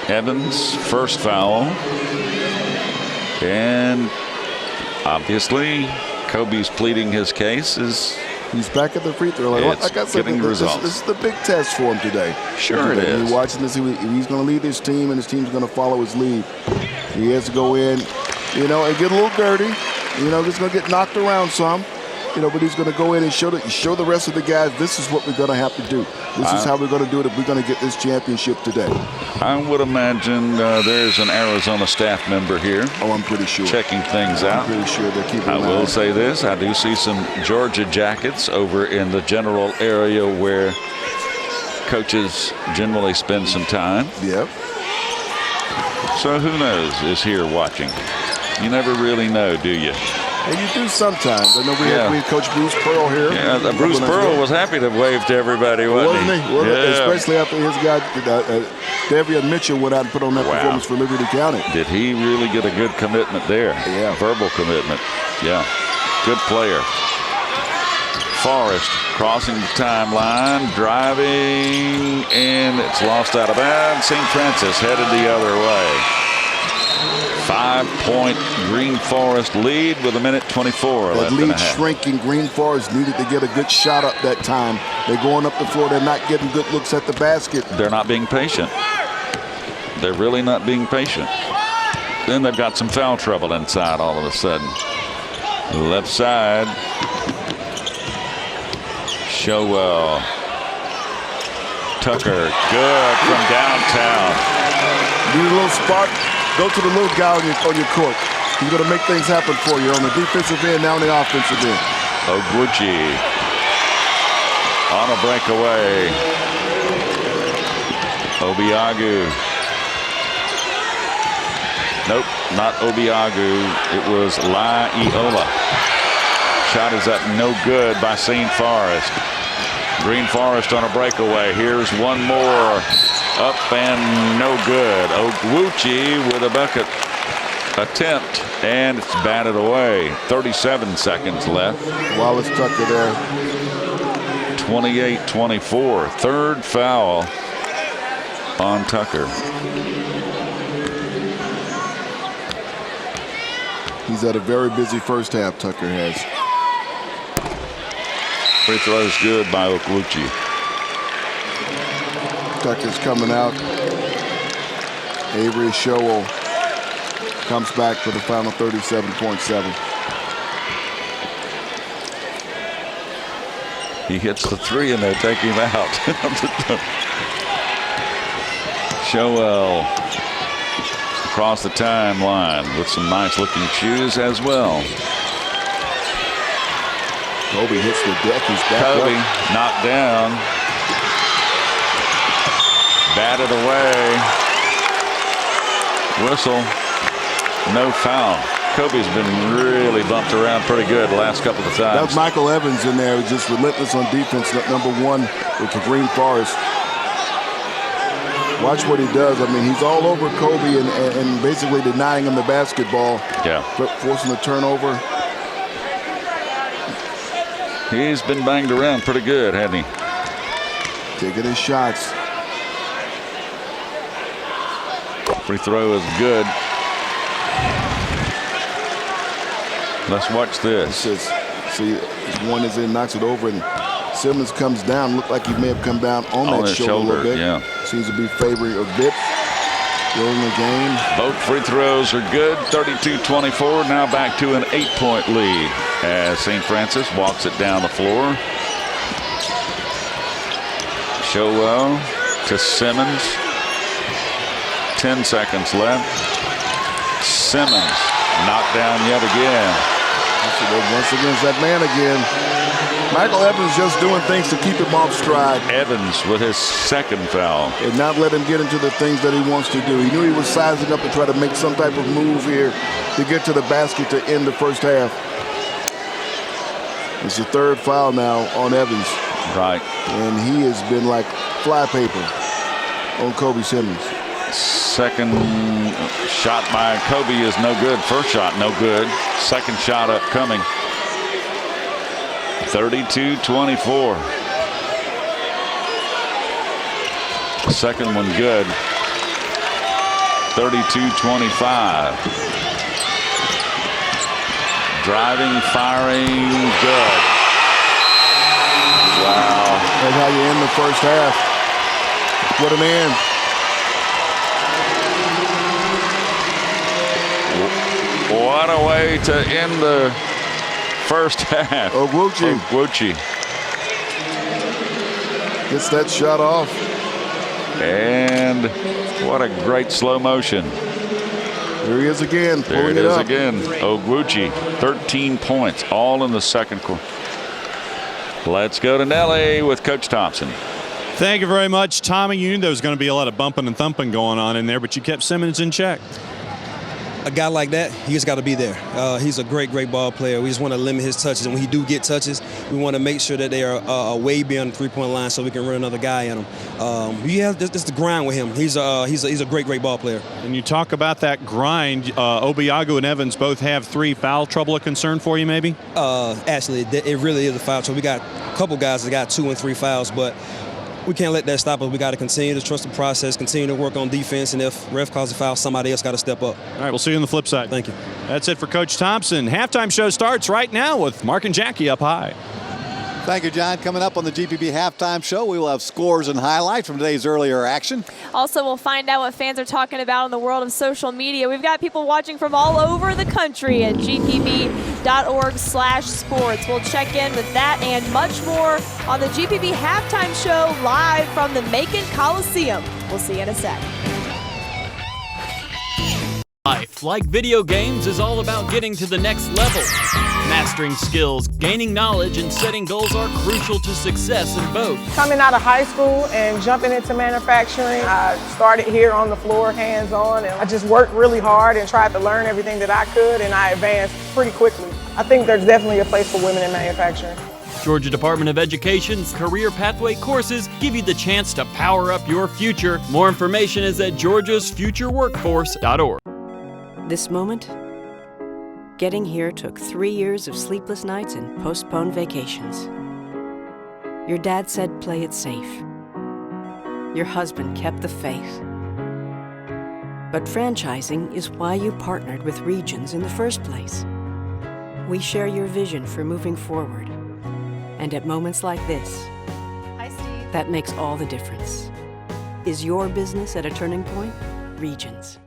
Evans, first foul. And obviously, Kobe's pleading his case. He's back at the free throw line. Like I said, this is the big test for him today. Sure it is. You're watching this. He's going to lead his team, and his team's going to follow his lead. He has to go in, and get a little dirty. He's going to get knocked around some. But he's going to go in and show the rest of the guys, this is what we're going to have to do. This is how we're going to do it if we're going to get this championship today. I would imagine there's an Arizona staff member here. Oh, I'm pretty sure. Checking things out. I'm pretty sure they're keeping an eye. I will say on. this. I do see some Georgia Jackets over in the general area where coaches generally spend some time. Yep. So who knows is here watching. You never really know, do you? And you do sometimes. I know we had Coach Bruce Pearl here. Yeah, Bruce Pearl was happy to wave to everybody, wasn't he? Well, especially after his guy, Davion Mitchell, went out and put on that performance for Liberty County. Did he really get a good commitment there? Yeah. Verbal commitment. Yeah. Good player. Forrest crossing the timeline, driving, and it's lost out of bounds. St. Francis headed the other way. 5-point Green Forest lead with 1:24 left. That lead shrinking. Green Forest needed to get a good shot up that time. They're going up the floor. They're not getting good looks at the basket. They're not being patient. They're really not being patient. Then they've got some foul trouble inside all of a sudden. Left side. Showell. Tucker. Good from downtown. Need a little spark. Go to the little guy on your court. He's going to make things happen for you on the defensive end, now on the offensive end. Ogwuchi on a breakaway. Obiagu. Nope, not Obiagu. It was Laiola. Shot is up, no good by St. Forest. Green Forest on a breakaway. Here's one more. Up and no good. Ogwuchi with a bucket attempt, and it's batted away. 37 seconds left. Wallace Tucker there. 28-24. Third foul on Tucker. He's had a very busy first half, Tucker has. Free throw is good by Ogwuchi. Tucker's coming out. Avery Showell comes back for the final 37.7. He hits the three and they take him out. Showell across the timeline with some nice looking shoes as well. Kobe hits the deck. He's back Kobe up. knocked down. Batted away. Whistle. No foul. Kobe's been really bumped around pretty good the last couple of times. That was Michael Evans in there, just relentless on defense, number one with the Green Forest. Watch what he does. I mean, he's all over Kobe and basically denying him the basketball. Yeah. Forcing the turnover. He's been banged around pretty good, hasn't he? Taking his shots. Free throw is good. Let's watch this. See, one is in, knocks it over, and Simmons comes down. Looked like he may have come down on that shoulder a little bit. Yeah. Seems to be favoring a bit during the game. Both free throws are good. 32-24. Now back to an 8-point lead as St. Francis walks it down the floor. Showell to Simmons. 10 seconds left. Simmons knocked down yet again. Once again, it's that man again. Michael Evans just doing things to keep him off stride. Evans with his second foul. And not let him get into the things that he wants to do. He knew he was sizing up to try to make some type of move here to get to the basket to end the first half. It's the third foul now on Evans. Right. And he has been like flypaper on Kobe Simmons. Second shot by Kobe is no good. First shot, no good. Second shot upcoming. 32-24. Second one good. 32-25. Driving, firing, good. Wow. That's how you end the first half. What an end. What a way to end the first half. Ogwuchi gets that shot off. And what a great slow motion. There he is again. There it is again. Ogwuchi, 13 points, all in the second quarter. Let's go to Nelly with Coach Thompson. Thank you very much, Tommy. You knew there was going to be a lot of bumping and thumping going on in there, but you kept Simmons in check. A guy like that, he just got to be there. He's a great ball player. We just want to limit his touches, and when he do get touches, we want to make sure that they are way beyond the three-point line so we can run another guy in them. This the grind with him. He's a great ball player. And you talk about that grind. Obiagu and Evans both have 3. Foul trouble a concern for you, maybe? Actually, it really is a foul trouble. We got a couple guys that got 2 and 3 fouls, but we can't let that stop us. We got to continue to trust the process, continue to work on defense, and if ref calls a foul, somebody else got to step up. All right, we'll see you on the flip side. Thank you. That's it for Coach Thompson. Halftime show starts right now with Mark and Jackie up high. Thank you, John. Coming up on the GPB Halftime Show, we will have scores and highlights from today's earlier action. Also, we'll find out what fans are talking about in the world of social media. We've got people watching from all over the country at gpb.org/sports. We'll check in with that and much more on the GPB Halftime Show live from the Macon Coliseum. We'll see you in a sec. Life, like video games, is all about getting to the next level. Mastering skills, gaining knowledge, and setting goals are crucial to success in both. Coming out of high school and jumping into manufacturing, I started here on the floor, hands-on, and I just worked really hard and tried to learn everything that I could, and I advanced pretty quickly. I think there's definitely a place for women in manufacturing. Georgia Department of Education's Career Pathway courses give you the chance to power up your future. More information is at georgiasfutureworkforce.org. This moment, getting here took 3 years of sleepless nights and postponed vacations. Your dad said play it safe. Your husband kept the faith. But franchising is why you partnered with Regions in the first place. We share your vision for moving forward. And at moments like this, that makes all the difference. Is your business at a turning point? Regions.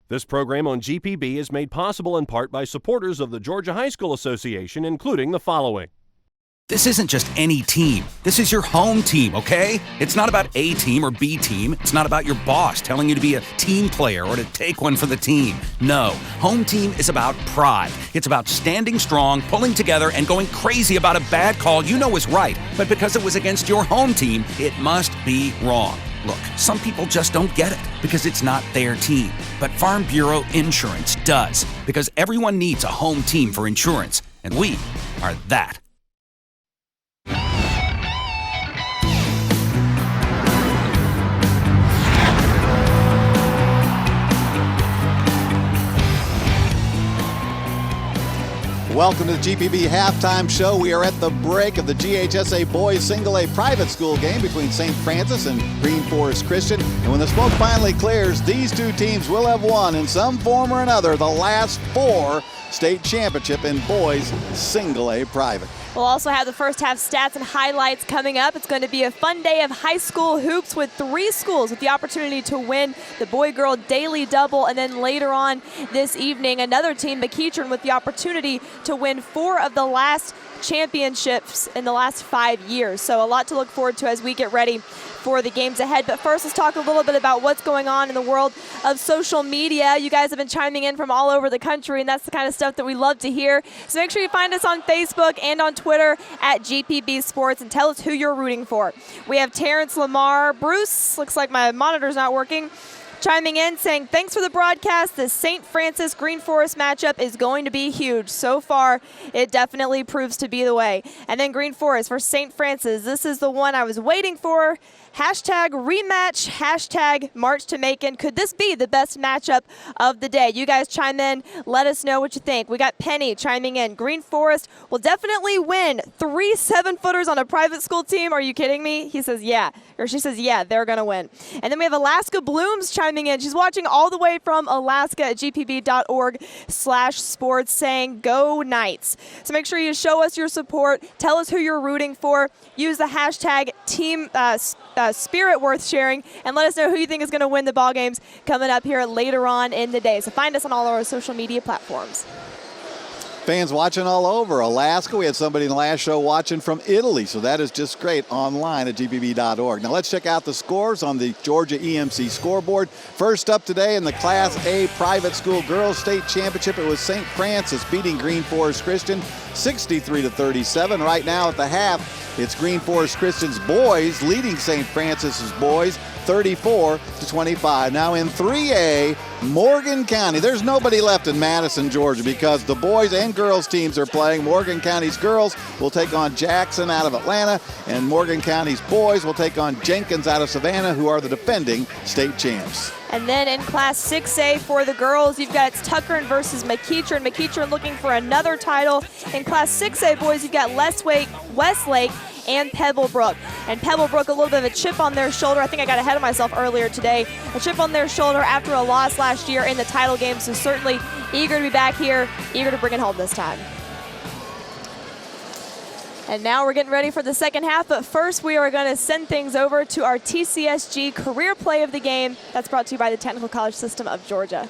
This program on GPB is made possible in part by supporters of the Georgia High School Association, including the following. This isn't just any team. This is your home team, okay? It's not about A team or B team. It's not about your boss telling you to be a team player or to take one for the team. No, home team is about pride. It's about standing strong, pulling together, and going crazy about a bad call you know is right. But because it was against your home team, it must be wrong. Look, some people just don't get it because it's not their team. But Farm Bureau Insurance does, because everyone needs a home team for insurance, and we are that. Welcome to the GPB Halftime Show. We are at the break of the GHSA Boys Single A private school game between St. Francis and Green Forest Christian. And when the smoke finally clears, these two teams will have won in some form or another the last 4 state championship in boys Single A private. We'll also have the first half stats and highlights coming up. It's going to be a fun day of high school hoops with 3 schools with the opportunity to win the boy-girl daily double. And then later on this evening, another team, McEachern, with the opportunity to win 4 of the last championships in the last 5 years. So a lot to look forward to as we get ready for the games ahead. But first, let's talk a little bit about what's going on in the world of social media. You guys have been chiming in from all over the country, and that's the kind of stuff that we love to hear. So make sure you find us on Facebook and on Twitter at GPB Sports and tell us who you're rooting for. We have Terrence Lamar. Bruce, looks like my monitor's not working, chiming in saying, thanks for the broadcast. The St. Francis Green Forest matchup is going to be huge. So far, it definitely proves to be the way. And then Green Forest for St. Francis. This is the one I was waiting for. Hashtag rematch, hashtag March to Macon. Could this be the best matchup of the day? You guys chime in. Let us know what you think. We got Penny chiming in. Green Forest will definitely win. 3 7-footers on a private school team. Are you kidding me? He says, yeah. Or she says, yeah, they're going to win. And then we have Alaska Blooms chiming in. She's watching all the way from Alaska at gpb.org/sports saying, go Knights. So make sure you show us your support. Tell us who you're rooting for. Use the hashtag team spirit worth sharing, and let us know who you think is going to win the ball games coming up here later on in the day. So find us on all our social media platforms. Fans watching all over Alaska. We had somebody in the last show watching from Italy, so that is just great online at gpb.org. Now let's check out the scores on the Georgia EMC scoreboard. First up today in the Class A Private School Girls State Championship, it was St. Francis beating Green Forest Christian 63-37. Right now at the half, it's Green Forest Christian's boys leading St. Francis's boys 34-25. Now in 3A, Morgan County. There's nobody left in Madison, Georgia, because the boys and girls teams are playing. Morgan County's girls will take on Jackson out of Atlanta, and Morgan County's boys will take on Jenkins out of Savannah, who are the defending state champs. And then in Class 6A for the girls, you've got Tuckern versus McEachern. McEachern looking for another title. In Class 6A boys, you've got Westlake and Pebblebrook. And Pebblebrook, a little bit of a chip on their shoulder. I think I got ahead of myself earlier today. A chip on their shoulder after a loss last year in the title game. So certainly eager to be back here, eager to bring it home this time. And now we're getting ready for the second half, but first we are going to send things over to our TCSG Career Play of the Game. That's brought to you by the Technical College System of Georgia.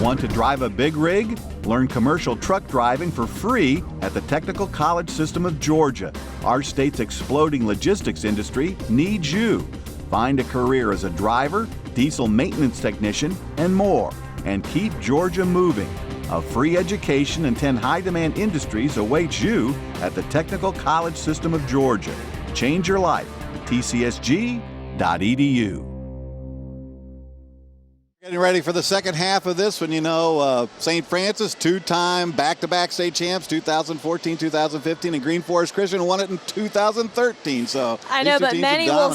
Want to drive a big rig? Learn commercial truck driving for free at the Technical College System of Georgia. Our state's exploding logistics industry needs you. Find a career as a driver, diesel maintenance technician, and more. And keep Georgia moving. A free education in 10 high-demand industries awaits you at the Technical College System of Georgia. Change your life. tcsg.edu. Getting ready for the second half of this one. You know, St. Francis, 2-time back-to-back state champs, 2014, 2015, and Green Forest Christian won it in 2013. So I know, but many will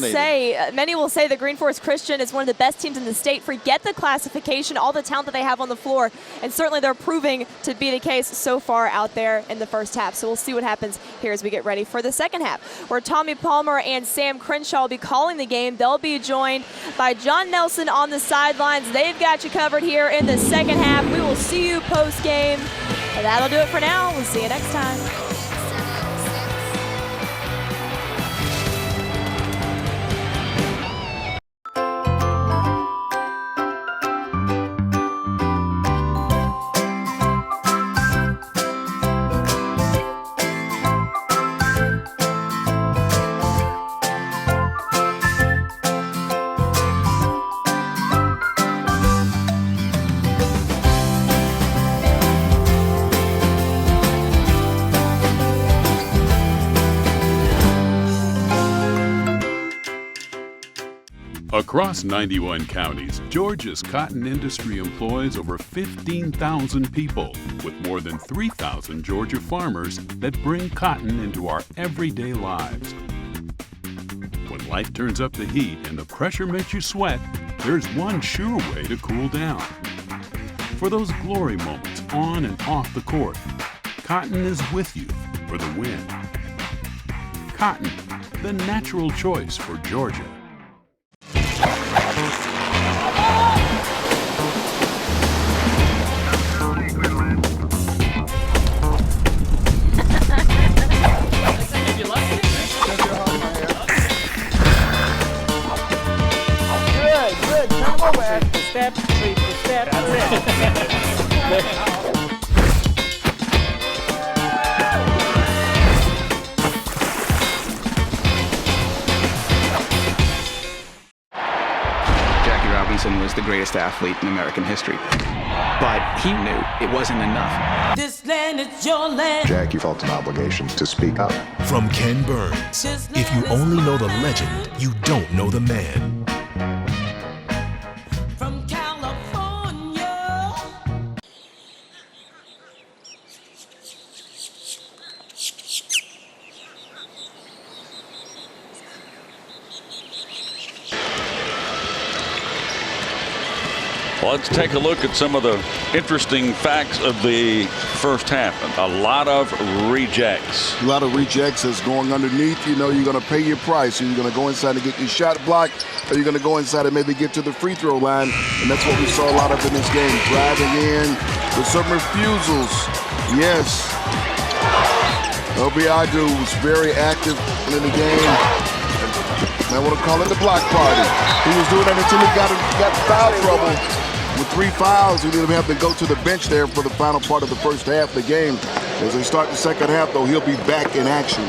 say that Green Forest Christian is one of the best teams in the state. Forget the classification, all the talent that they have on the floor, and certainly they're proving to be the case so far out there in the first half. So we'll see what happens here as we get ready for the second half, where Tommy Palmer and Sam Crenshaw will be calling the game. They'll be joined by John Nelson on the sidelines. They've got you covered here in the second half. We will see you post-game. And that'll do it for now. We'll see you next time. Across 91 counties, Georgia's cotton industry employs over 15,000 people, with more than 3,000 Georgia farmers that bring cotton into our everyday lives. When life turns up the heat and the pressure makes you sweat, there's one sure way to cool down. For those glory moments on and off the court, cotton is with you for the win. Cotton, the natural choice for Georgia. the greatest athlete in American history. But he knew it wasn't enough. This land is your land. Jack, you felt an obligation to speak up. From Ken Burns, if you only know the legend, you don't know the man. From California. Let's take a look at some of the interesting facts of the first half. A lot of rejects. A lot of rejects is going underneath. You know, you're going to pay your price. You're going to go inside and get your shot blocked, or you're going to go inside and maybe get to the free throw line. And that's what we saw a lot of in this game. Driving in with some refusals. Yes. Obiagu was very active in the game. I want to call it the block party. He was doing that until he got foul trouble. With 3 fouls, he didn't have to go to the bench there for the final part of the first half of the game. As they start the second half, though, he'll be back in action.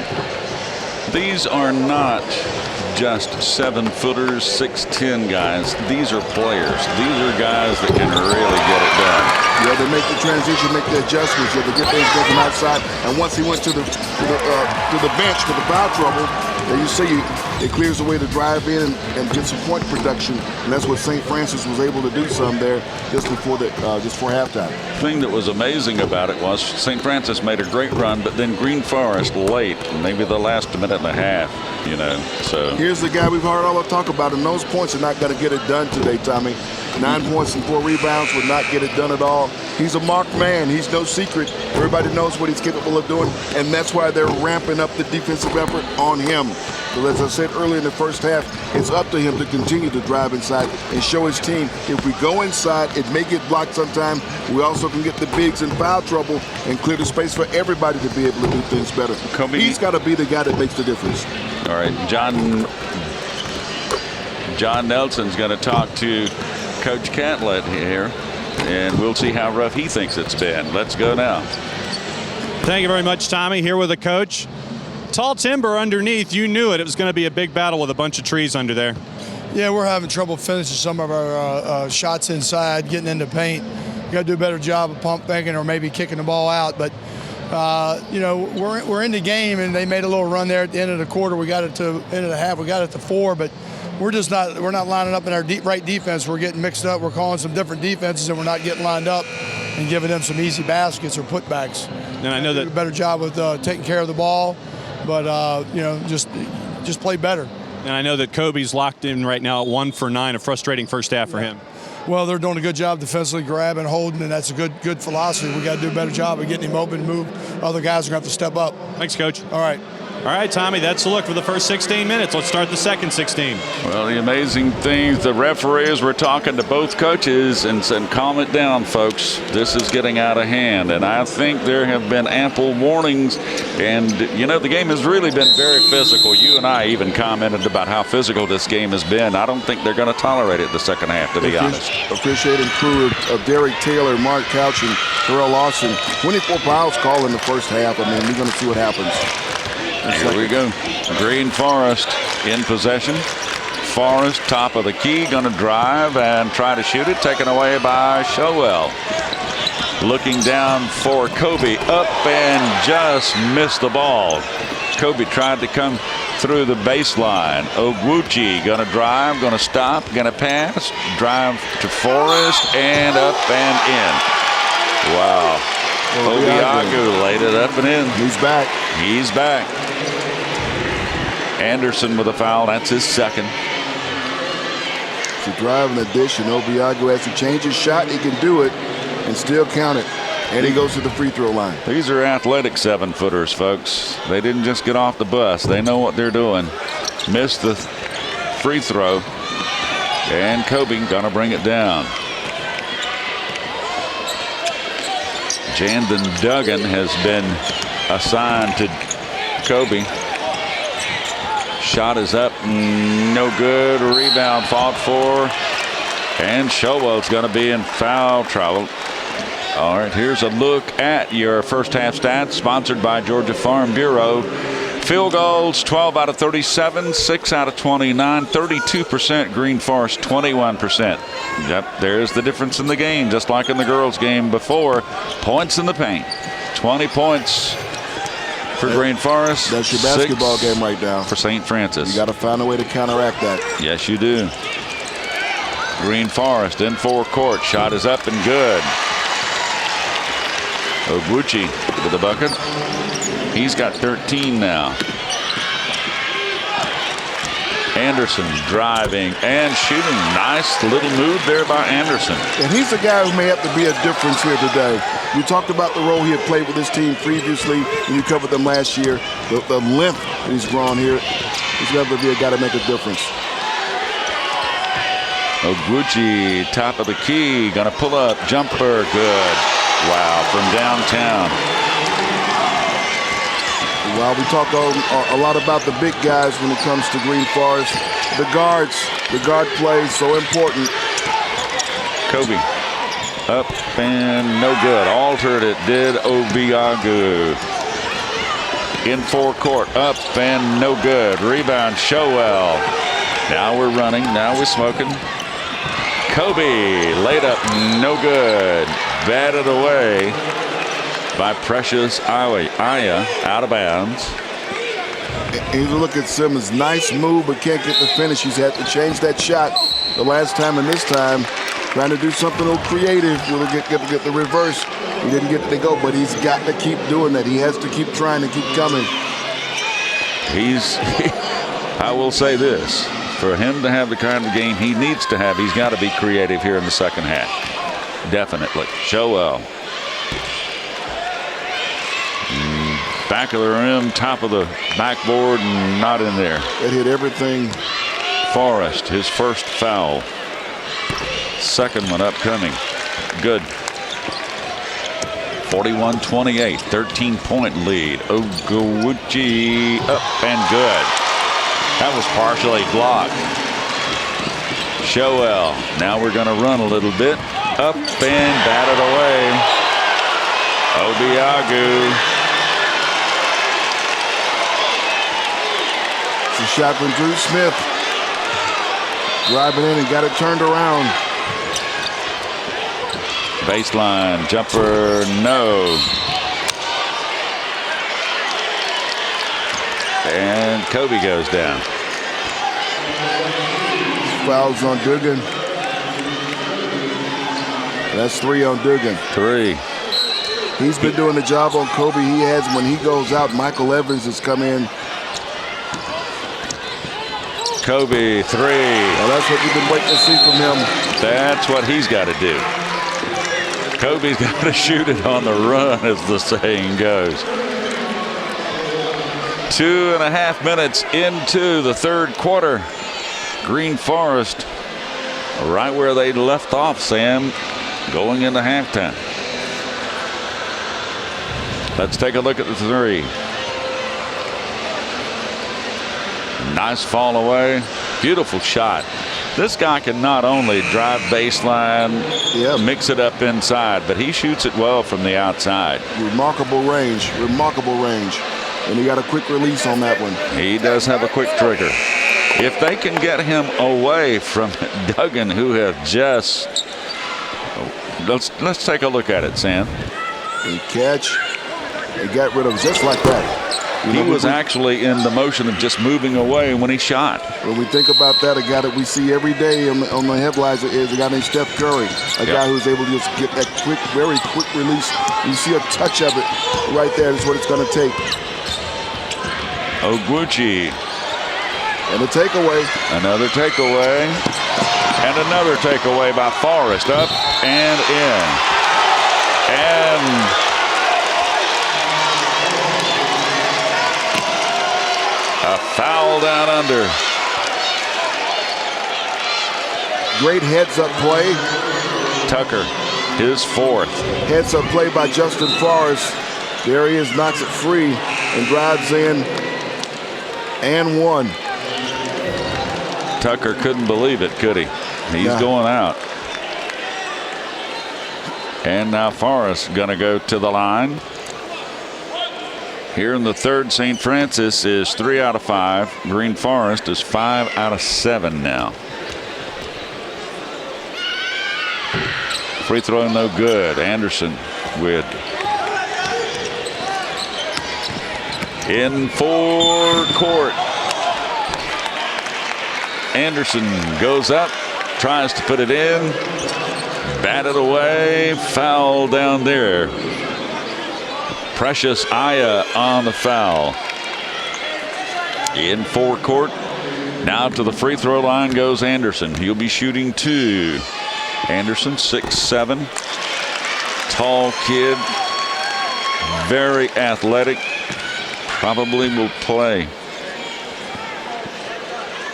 These are not just 7-footers, 6'10" guys. These are players. These are guys that can really get it done. Yeah, they make the transition, make the adjustments. Yeah, they get things done from outside. And once he went to the bench for the foul trouble, there you see it clears the way to drive in and get some point production. And that's what St. Francis was able to do some there just before halftime. The thing that was amazing about it was St. Francis made a great run, but then Green Forest late, maybe the last minute and a half, you know. So here's the guy we've heard all the talk about, and those points are not going to get it done today, Tommy. 9 points and 4 rebounds would not get it done at all. He's a marked man. He's no secret. Everybody knows what he's capable of doing, and that's why they're ramping up the defensive effort on him. So as I said earlier in the first half, it's up to him to continue to drive inside and show his team if we go inside, it may get blocked sometime. We also can get the bigs in foul trouble and clear the space for everybody to be able to do things better. He's got to be the guy that makes the difference. All right, John Nelson's going to talk to Coach Catlett here, and we'll see how rough he thinks it's been. Let's go now. Thank you very much, Tommy. Here with the coach. Tall timber underneath. You knew it. It was going to be a big battle with a bunch of trees under there. Yeah, we're having trouble finishing some of our shots inside, getting into paint. We got to do a better job of pump faking or maybe kicking the ball out. But you know, we're in the game, and they made a little run there at the end of the quarter. We got it to end of the half. We got it to 4, but we're not lining up in our right defense. We're getting mixed up. We're calling some different defenses, and we're not getting lined up and giving them some easy baskets or putbacks. And I know that do a better job with taking care of the ball, but you know, just play better. And I know that Kobe's locked in right now at 1 for 9, a frustrating first half for him. Well, they're doing a good job defensively, grabbing, holding, and that's a good philosophy. We got to do a better job of getting him open, move. Other guys are going to have to step up. Thanks, Coach. All right. All right, Tommy, that's a look for the first 16 minutes. Let's start the second 16. Well, the amazing things, the referees were talking to both coaches and said, calm it down, folks. This is getting out of hand. And I think there have been ample warnings. And, you know, the game has really been very physical. You and I even commented about how physical this game has been. I don't think they're going to tolerate it the second half, to be honest. Appreciating crew of Derek Taylor, Mark Couch, and Terrell Lawson. 24 fouls called in the first half. I mean, we're going to see what happens. Here we go. Green Forest in possession. Forest, top of the key, going to drive and try to shoot it. Taken away by Showell. Looking down for Kobe. Up and just missed the ball. Kobe tried to come through the baseline. Ogwuchi going to drive, going to stop, going to pass. Drive to Forest and up and in. Wow. Obiagu laid it up and in. He's back. He's back. Anderson with a foul. That's his second. To drive in addition, Obiagu has to change his shot. He can do it and still count it. And he goes to the free throw line. These are athletic 7-footers, folks. They didn't just get off the bus. They know what they're doing. Missed the free throw. And Kobe gonna bring it down. Jandon Duggan has been assigned to Kobe. Shot is up, no good. Rebound fought for. And Showell's going to be in foul trouble. All right, here's a look at your first half stats, sponsored by Georgia Farm Bureau. Field goals, 12 out of 37, 6 out of 29, 32%. Green Forest, 21%. Yep, there's the difference in the game, just like in the girls' game before. Points in the paint. 20 points for Green Forest. That's your basketball game right now. For St. Francis. You got to find a way to counteract that. Yes, you do. Green Forest in forecourt. Shot is up and good. Ogwuchi with the bucket. He's got 13 now. Anderson driving and shooting. Nice little move there by Anderson. And he's the guy who may have to be a difference here today. You talked about the role he had played with his team previously when you covered them last year. The length that he's grown here. He's got to be a guy to make a difference. Ogwuchi, top of the key, gonna pull up, jumper, good. Wow, from downtown. Well, we talk a lot about the big guys when it comes to Green Forest. The guard play is so important. Kobe, up and no good. Altered it, did Obiagu. In forecourt, up and no good. Rebound, Showell. Now we're running, now we're smoking. Kobe, laid up, no good. Batted away by Precious Aya, out of bounds. Here's a look at Simmons. Nice move, but can't get the finish. He's had to change that shot the last time, and this time trying to do something a little creative. We'll get the reverse. He didn't get to go, but he's got to keep doing that. He has to keep trying to keep coming. I will say this. For him to have the kind of game he needs to have, he's got to be creative here in the second half. Definitely. Showell. Back of the rim, top of the backboard, not in there. It hit everything. Forrest, his first foul. Second one upcoming. Good. 41-28, 13-point lead. Ogwuchi up and good. That was partially blocked. Showell. Now we're going to run a little bit. Up and batted away. Obiagu. It's a shot from Drew Smith. Driving in and got it turned around. Baseline jumper, no. And Kobe goes down. Fouls on Dugan. That's 3 on Dugan. 3. He's been doing the job on Kobe. He has, when he goes out, Michael Evans has come in. Kobe, 3. Well, that's what you've been waiting to see from him. That's what he's got to do. Kobe's got to shoot it on the run, as the saying goes. 2.5 minutes into the third quarter. Green Forest right where they left off, Sam, going into halftime. Let's take a look at the 3. Nice fall away. Beautiful shot. This guy can not only drive baseline, mix it up inside, but he shoots it well from the outside. Remarkable range. Remarkable range. And he got a quick release on that one. He does have a quick trigger. If they can get him away from Duggan, who have just... Let's take a look at it, Sam. And catch. They got rid of him just like that. He was actually in the motion of just moving away when he shot. When we think about that, a guy that we see every day on the headlines is a guy named Steph Curry, a guy who's able to just get that quick, very quick release. You see a touch of it right there. That's what it's going to take. Ogwuchi. And a takeaway. Another takeaway. And another takeaway by Forrest. Up and in. And a foul down under. Great heads-up play. Tucker, his 4th. Heads-up play by Justin Forrest. There he is, knocks it free and drives in and 1. Tucker couldn't believe it, could he? He's going out. And now Forrest going to go to the line. Here in the third, St. Francis is 3 out of 5. Green Forest is 5 out of 7 now. Free throw no good. Anderson with in forecourt. Anderson goes up, tries to put it in, batted away, foul down there. Precious Aya on the foul. In forecourt. Now to the free throw line goes Anderson. He'll be shooting 2. Anderson, 6'7", tall kid, very athletic, probably will play.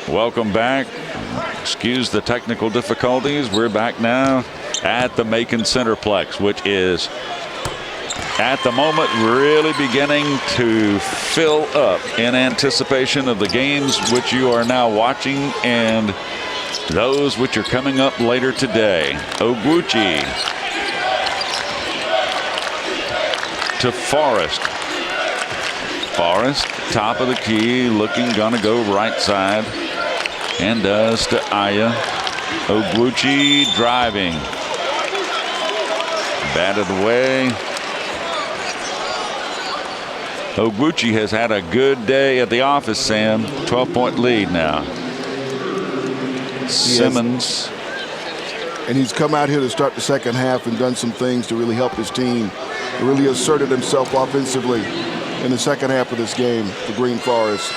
Welcome back. Excuse the technical difficulties. We're back now at the Macon Centerplex, which is at the moment really beginning to fill up in anticipation of the games which you are now watching and those which are coming up later today. Ogwuchi to Forrest. Forrest, top of the key, looking, gonna go right side, and does to Aya. Ogwuchi driving. Batted away. Ogwuchi has had a good day at the office, Sam. 12-point lead now. Simmons. And he's come out here to start the second half and done some things to really help his team. He really asserted himself offensively in the second half of this game for Green Forest.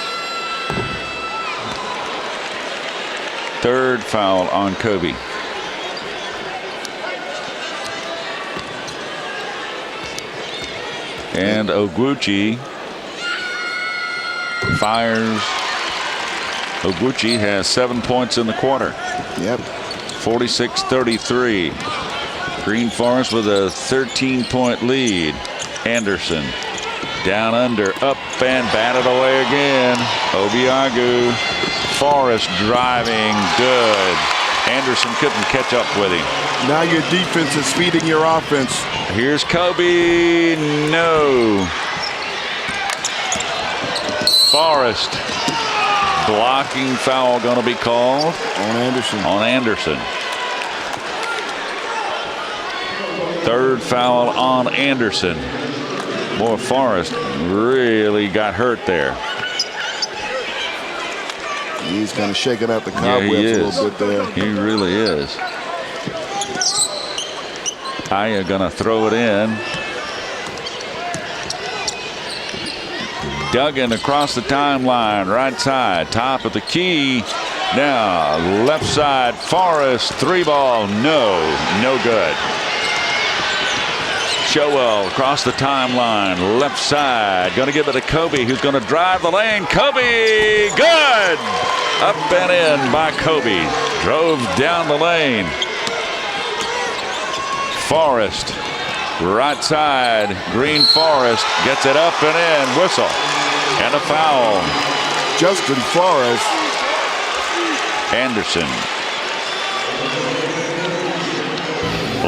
Third foul on Kobe. And Ogwuchi fires. Ogwuchi has 7 points in the quarter. Yep. 46-33. Green Forest with a 13-point lead. Anderson down under, up and batted away again. Obiagu. Forrest driving, good. Anderson couldn't catch up with him. Now your defense is feeding your offense. Here's Kobe. No. Forrest. Blocking foul going to be called on Anderson. On Anderson. Third foul on Anderson. Boy, Forrest really got hurt there. He's kind of shaking out the cobwebs a little bit there. He really is. Aya gonna throw it in. Duggan across the timeline, right side, top of the key. Now left side, Forrest, 3-ball, no good. Showell across the timeline, left side, gonna give it to Kobe, who's gonna drive the lane. Kobe, good! Up and in by Kobe. Drove down the lane. Forrest, right side, Green Forest gets it up and in. Whistle and a foul. Justin Forrest. Anderson.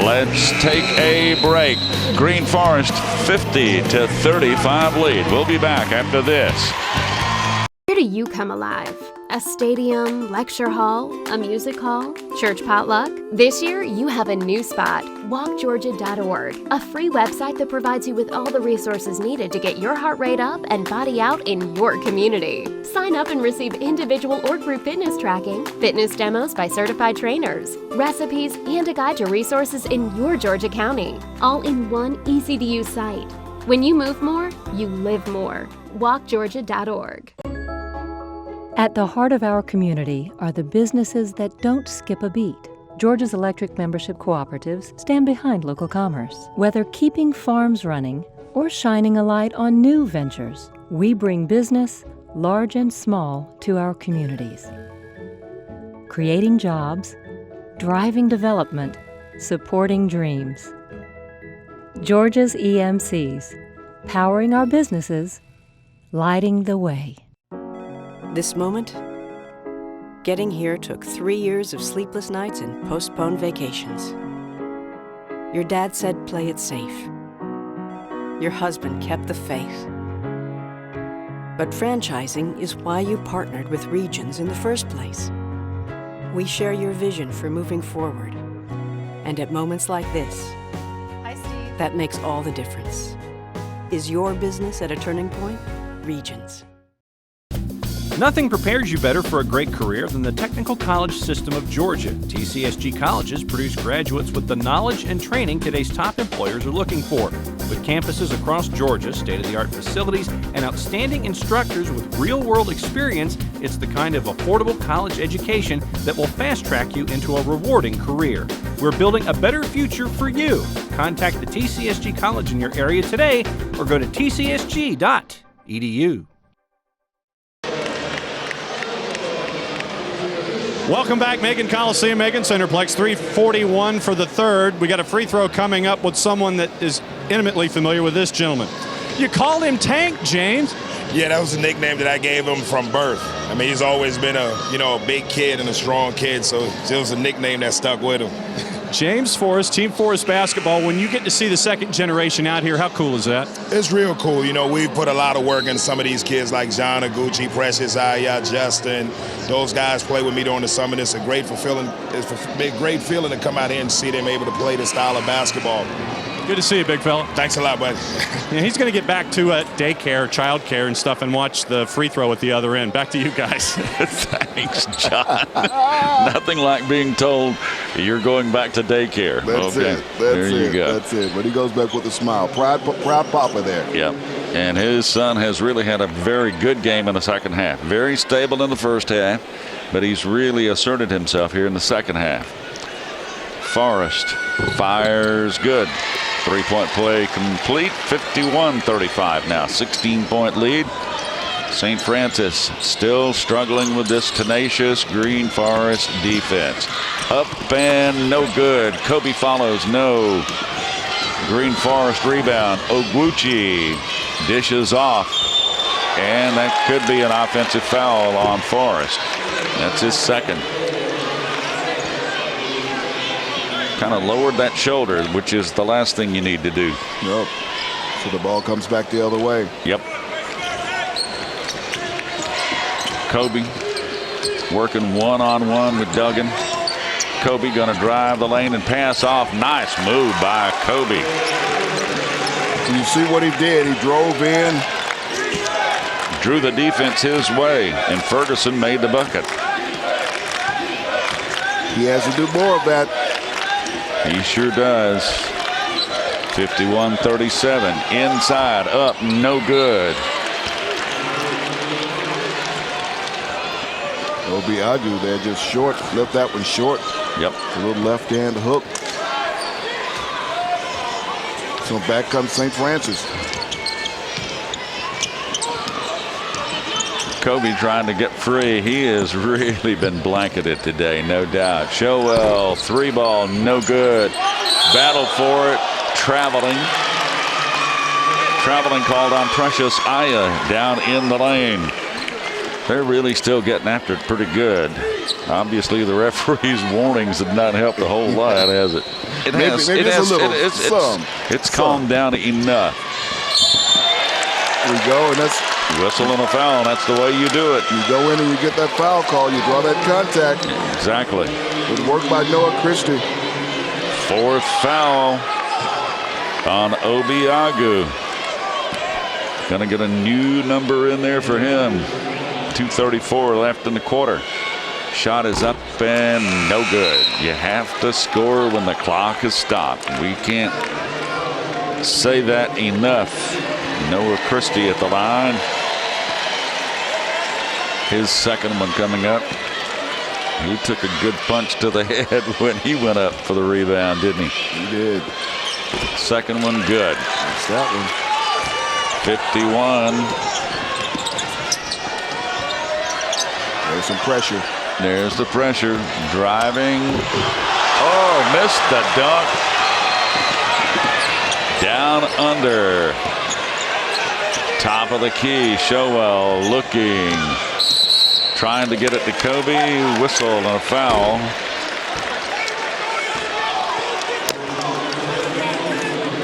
Let's take a break. Green Forest 50-35 lead. We'll be back after this. Where do you come alive? A stadium, lecture hall, a music hall, church potluck? This year, you have a new spot, walkgeorgia.org, a free website that provides you with all the resources needed to get your heart rate up and body out in your community. Sign up and receive individual or group fitness tracking, fitness demos by certified trainers, recipes, and a guide to resources in your Georgia County, all in one easy-to-use site. When you move more, you live more. walkgeorgia.org. At the heart of our community are the businesses that don't skip a beat. Georgia's electric membership cooperatives stand behind local commerce. Whether keeping farms running or shining a light on new ventures, we bring business, large and small, to our communities. Creating jobs, driving development, supporting dreams. Georgia's EMCs, powering our businesses, lighting the way. This moment, getting here took 3 years of sleepless nights and postponed vacations. Your dad said play it safe. Your husband kept the faith. But franchising is why you partnered with Regions in the first place. We share your vision for moving forward. And at moments like this, that makes all the difference. Is your business at a turning point? Regions. Nothing prepares you better for a great career than the Technical College System of Georgia. TCSG colleges produce graduates with the knowledge and training today's top employers are looking for. With campuses across Georgia, state-of-the-art facilities, and outstanding instructors with real-world experience, it's the kind of affordable college education that will fast-track you into a rewarding career. We're building a better future for you. Contact the TCSG college in your area today or go to tcsg.edu. Welcome back, Macon Coliseum, Macon Centerplex, 3:41 for the third. We got a free throw coming up with someone that is intimately familiar with this gentleman. You called him Tank, James. Yeah, that was the nickname that I gave him from birth. I mean, he's always been a big kid and a strong kid, so it was a nickname that stuck with him. James Forrest, Team Forrest basketball. When you get to see the second generation out here, how cool is that? It's real cool. You know, we've put a lot of work into some of these kids like John Aguchi, Precious Aya, Justin. Those guys play with me during the summer. It's a great feeling to come out here and see them able to play this style of basketball. Good to see you, big fella. Thanks a lot, buddy. Yeah, he's going to get back to daycare, childcare, and stuff, and watch the free throw at the other end. Back to you guys. Thanks, John. Nothing like being told you're going back to daycare. That's it. There you go. That's it. But he goes back with a smile. Proud papa there. Yep. And his son has really had a very good game in the second half. Very stable in the first half, but he's really asserted himself here in the second half. Forrest fires good. Three-point play complete. 51-35 now. 16-point lead. St. Francis still struggling with this tenacious Green Forest defense. Up and no good. Kobe follows, no. Green Forest rebound. Oguchi dishes off. And that could be an offensive foul on Forrest. That's his second. Kind of lowered that shoulder, which is the last thing you need to do. Yep. So the ball comes back the other way. Yep. Kobe working one-on-one with Duggan. Kobe going to drive the lane and pass off. Nice move by Kobe. And you see what he did. He drove in. Drew the defense his way, and Ferguson made the bucket. He has to do more of that. He sure does. 51-37. Inside, up, no good. Obiagu there, just short. Left that one short. Yep. A little left-hand hook. So back comes St. Francis. Kobe trying to get free. He has really been blanketed today, no doubt. Showell, three ball, no good. Battle for it. Traveling called on Precious Aya down in the lane. They're really still getting after it pretty good. Obviously, the referee's warnings have not helped a whole lot, has it? It has. Maybe it's a little. It's calmed down enough. There we go, and that's whistle and a foul. That's the way you do it. You go in and you get that foul call. You draw that contact. Exactly. Good work by Noah Christie. Fourth foul on Obiagu. Gonna get a new number in there for him. 2:34 left in the quarter. Shot is up and no good. You have to score when the clock is stopped. We can't say that enough. Noah Christie at the line. His second one coming up. He took a good punch to the head when he went up for the rebound, didn't he? He did. Second one good. That's that one. 51. There's some pressure. There's the pressure. Driving. Oh, missed the dunk. Down under. Top of the key. Showell looking. Trying to get it to Kobe. Whistle and a foul.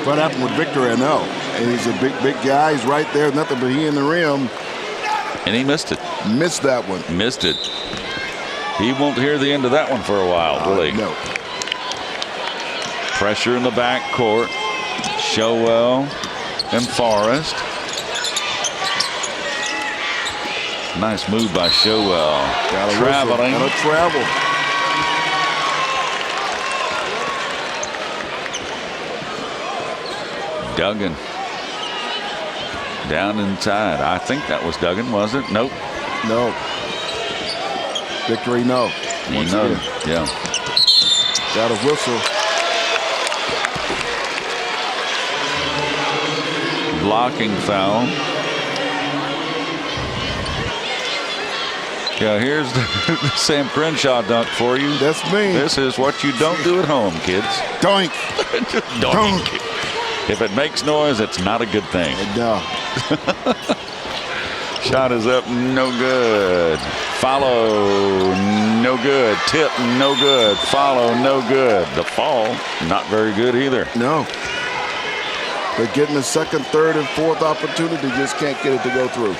What happened with Victor Anel? And he's a big guy. He's right there. Nothing but he in the rim. And he missed it. Missed that one. Missed it. He won't hear the end of that one for a while, will he? No. Pressure in the back court. Showell and Forrest. Nice move by Showell. Traveling. Gotta travel. Duggan. Down inside. I think that was Duggan, was it? Nope. No. Victory, no. No. Yeah. Got a whistle. Blocking foul. Yeah, here's the Sam Crenshaw dunk for you. That's me. This is what you don't do at home, kids. Doink. Doink. If it makes noise, it's not a good thing. No. Shot is up, no good. Follow, no good. Tip, no good. Follow, no good. The fall, not very good either. No. They're getting the second, third, and fourth opportunity. Just can't get it to go through.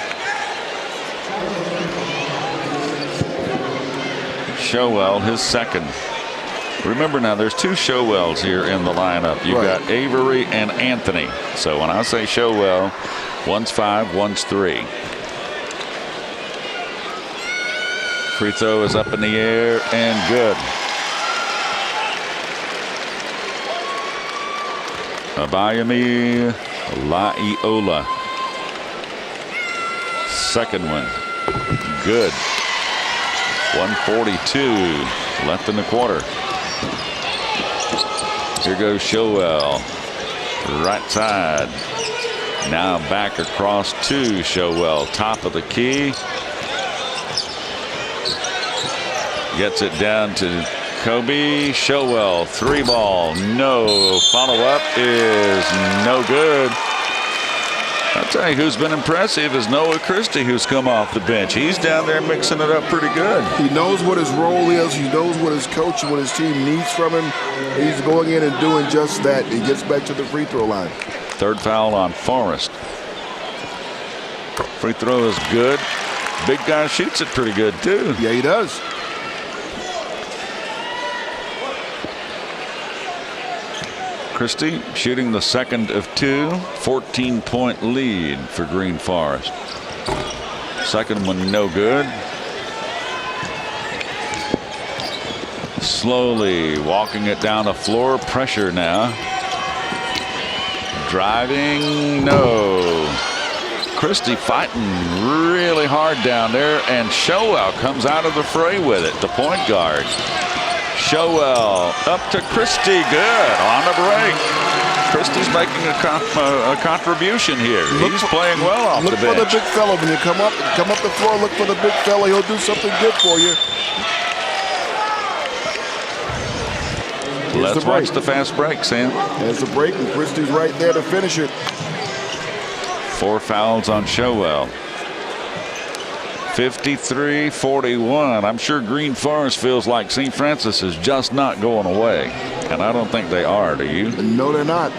Showell, his second. Remember now, there's two Showells here in the lineup. You've got Avery and Anthony. So when I say Showell, one's 5, one's 3. Free throw is up in the air and good. Abayami Laiola. Second one. Good. 1:42 left in the quarter. Here goes Showell. Right side. Now back across to Showell. Top of the key. Gets it down to Kobe. Showell, 3 ball. No. Follow-up is no good. I'll tell you who's been impressive is Noah Christie, who's come off the bench. He's down there mixing it up pretty good. He knows what his role is. He knows what his coach and what his team needs from him. He's going in and doing just that. He gets back to the free throw line. Third foul on Forrest. Free throw is good. Big guy shoots it pretty good, too. Yeah, he does. Christie shooting the second of 2. 14-point lead for Green Forest. Second one no good. Slowly walking it down the floor. Pressure now. Driving, no. Christie fighting really hard down there, and Showell comes out of the fray with it, the point guard. Showell up to Christie, good on the break. Christie's making a contribution here. He's playing well off the bench. Look for the big fella when you come up the floor. Look for the big fella. He'll do something good for you. Let's watch the fast break, Sam. There's the break, and Christie's right there to finish it. 4 fouls on Showell. 53-41. I'm sure Green Forest feels like St. Francis is just not going away. And I don't think they are, do you? No, they're not.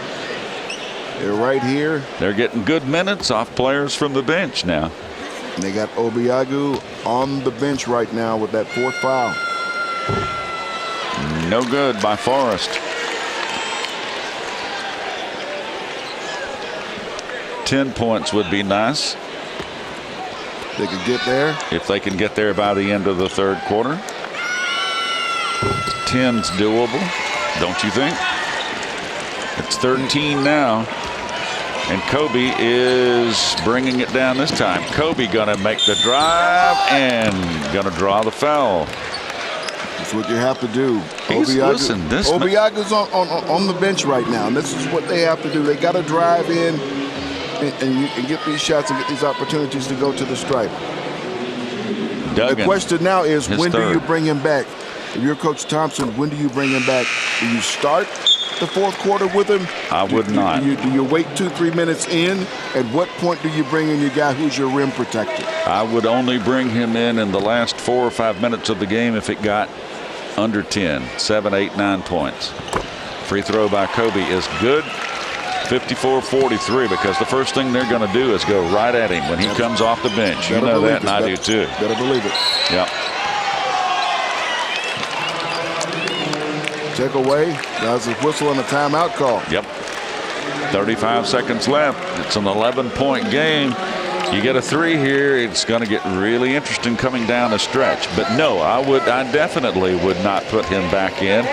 They're right here. They're getting good minutes off players from the bench now. And they got Obiagu on the bench right now with that 4th foul. No good by Forest. 10 points would be nice. They could get there. If they can get there by the end of the third quarter. 10's doable, don't you think? It's 13 now. And Kobe is bringing it down this time. Kobe gonna make the drive and gonna draw the foul. That's what you have to do. Obiagu's on the bench right now, and this is what they have to do. They got to drive in and get these shots and get these opportunities to go to the stripe. Duggan, the question now is, when third. do you bring him back? If you're Coach Thompson, when do you bring him back? Do you start the fourth quarter with him? I would not. Do you wait 2-3 minutes in? At what point do you bring in your guy who's your rim protector? I would only bring him in the last 4 or 5 minutes of the game if it got under 10, 7, 8, 9 points. Free throw by Kobe is good. 54-43, because the first thing they're going to do is go right at him when he comes off the bench. You know that, and I do too. Better believe it. Yep. Check away. That's a whistle and a timeout call. Yep. 35 seconds left. It's an 11-point game. You get a 3 here, it's going to get really interesting coming down the stretch. But no, I definitely would not put him back in,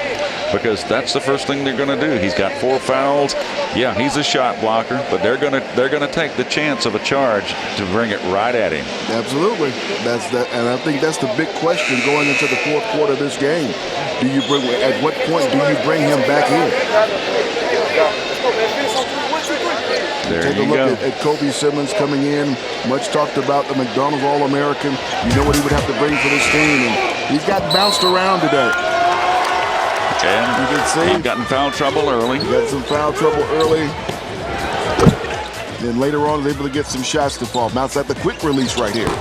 because that's the first thing they're going to do. He's got 4 fouls. Yeah, he's a shot blocker, but they're going to take the chance of a charge to bring it right at him. Absolutely. And I think that's the big question going into the fourth quarter of this game. At what point do you bring him back in? Take a look at Kobe Simmons coming in. Much talked about, the McDonald's All-American. You know what he would have to bring for this team, and he's got bounced around today. And you can see he's got in foul trouble early. He got some foul trouble early. Then later on, he's able to get some shots to fall. Now it's at the quick release right here.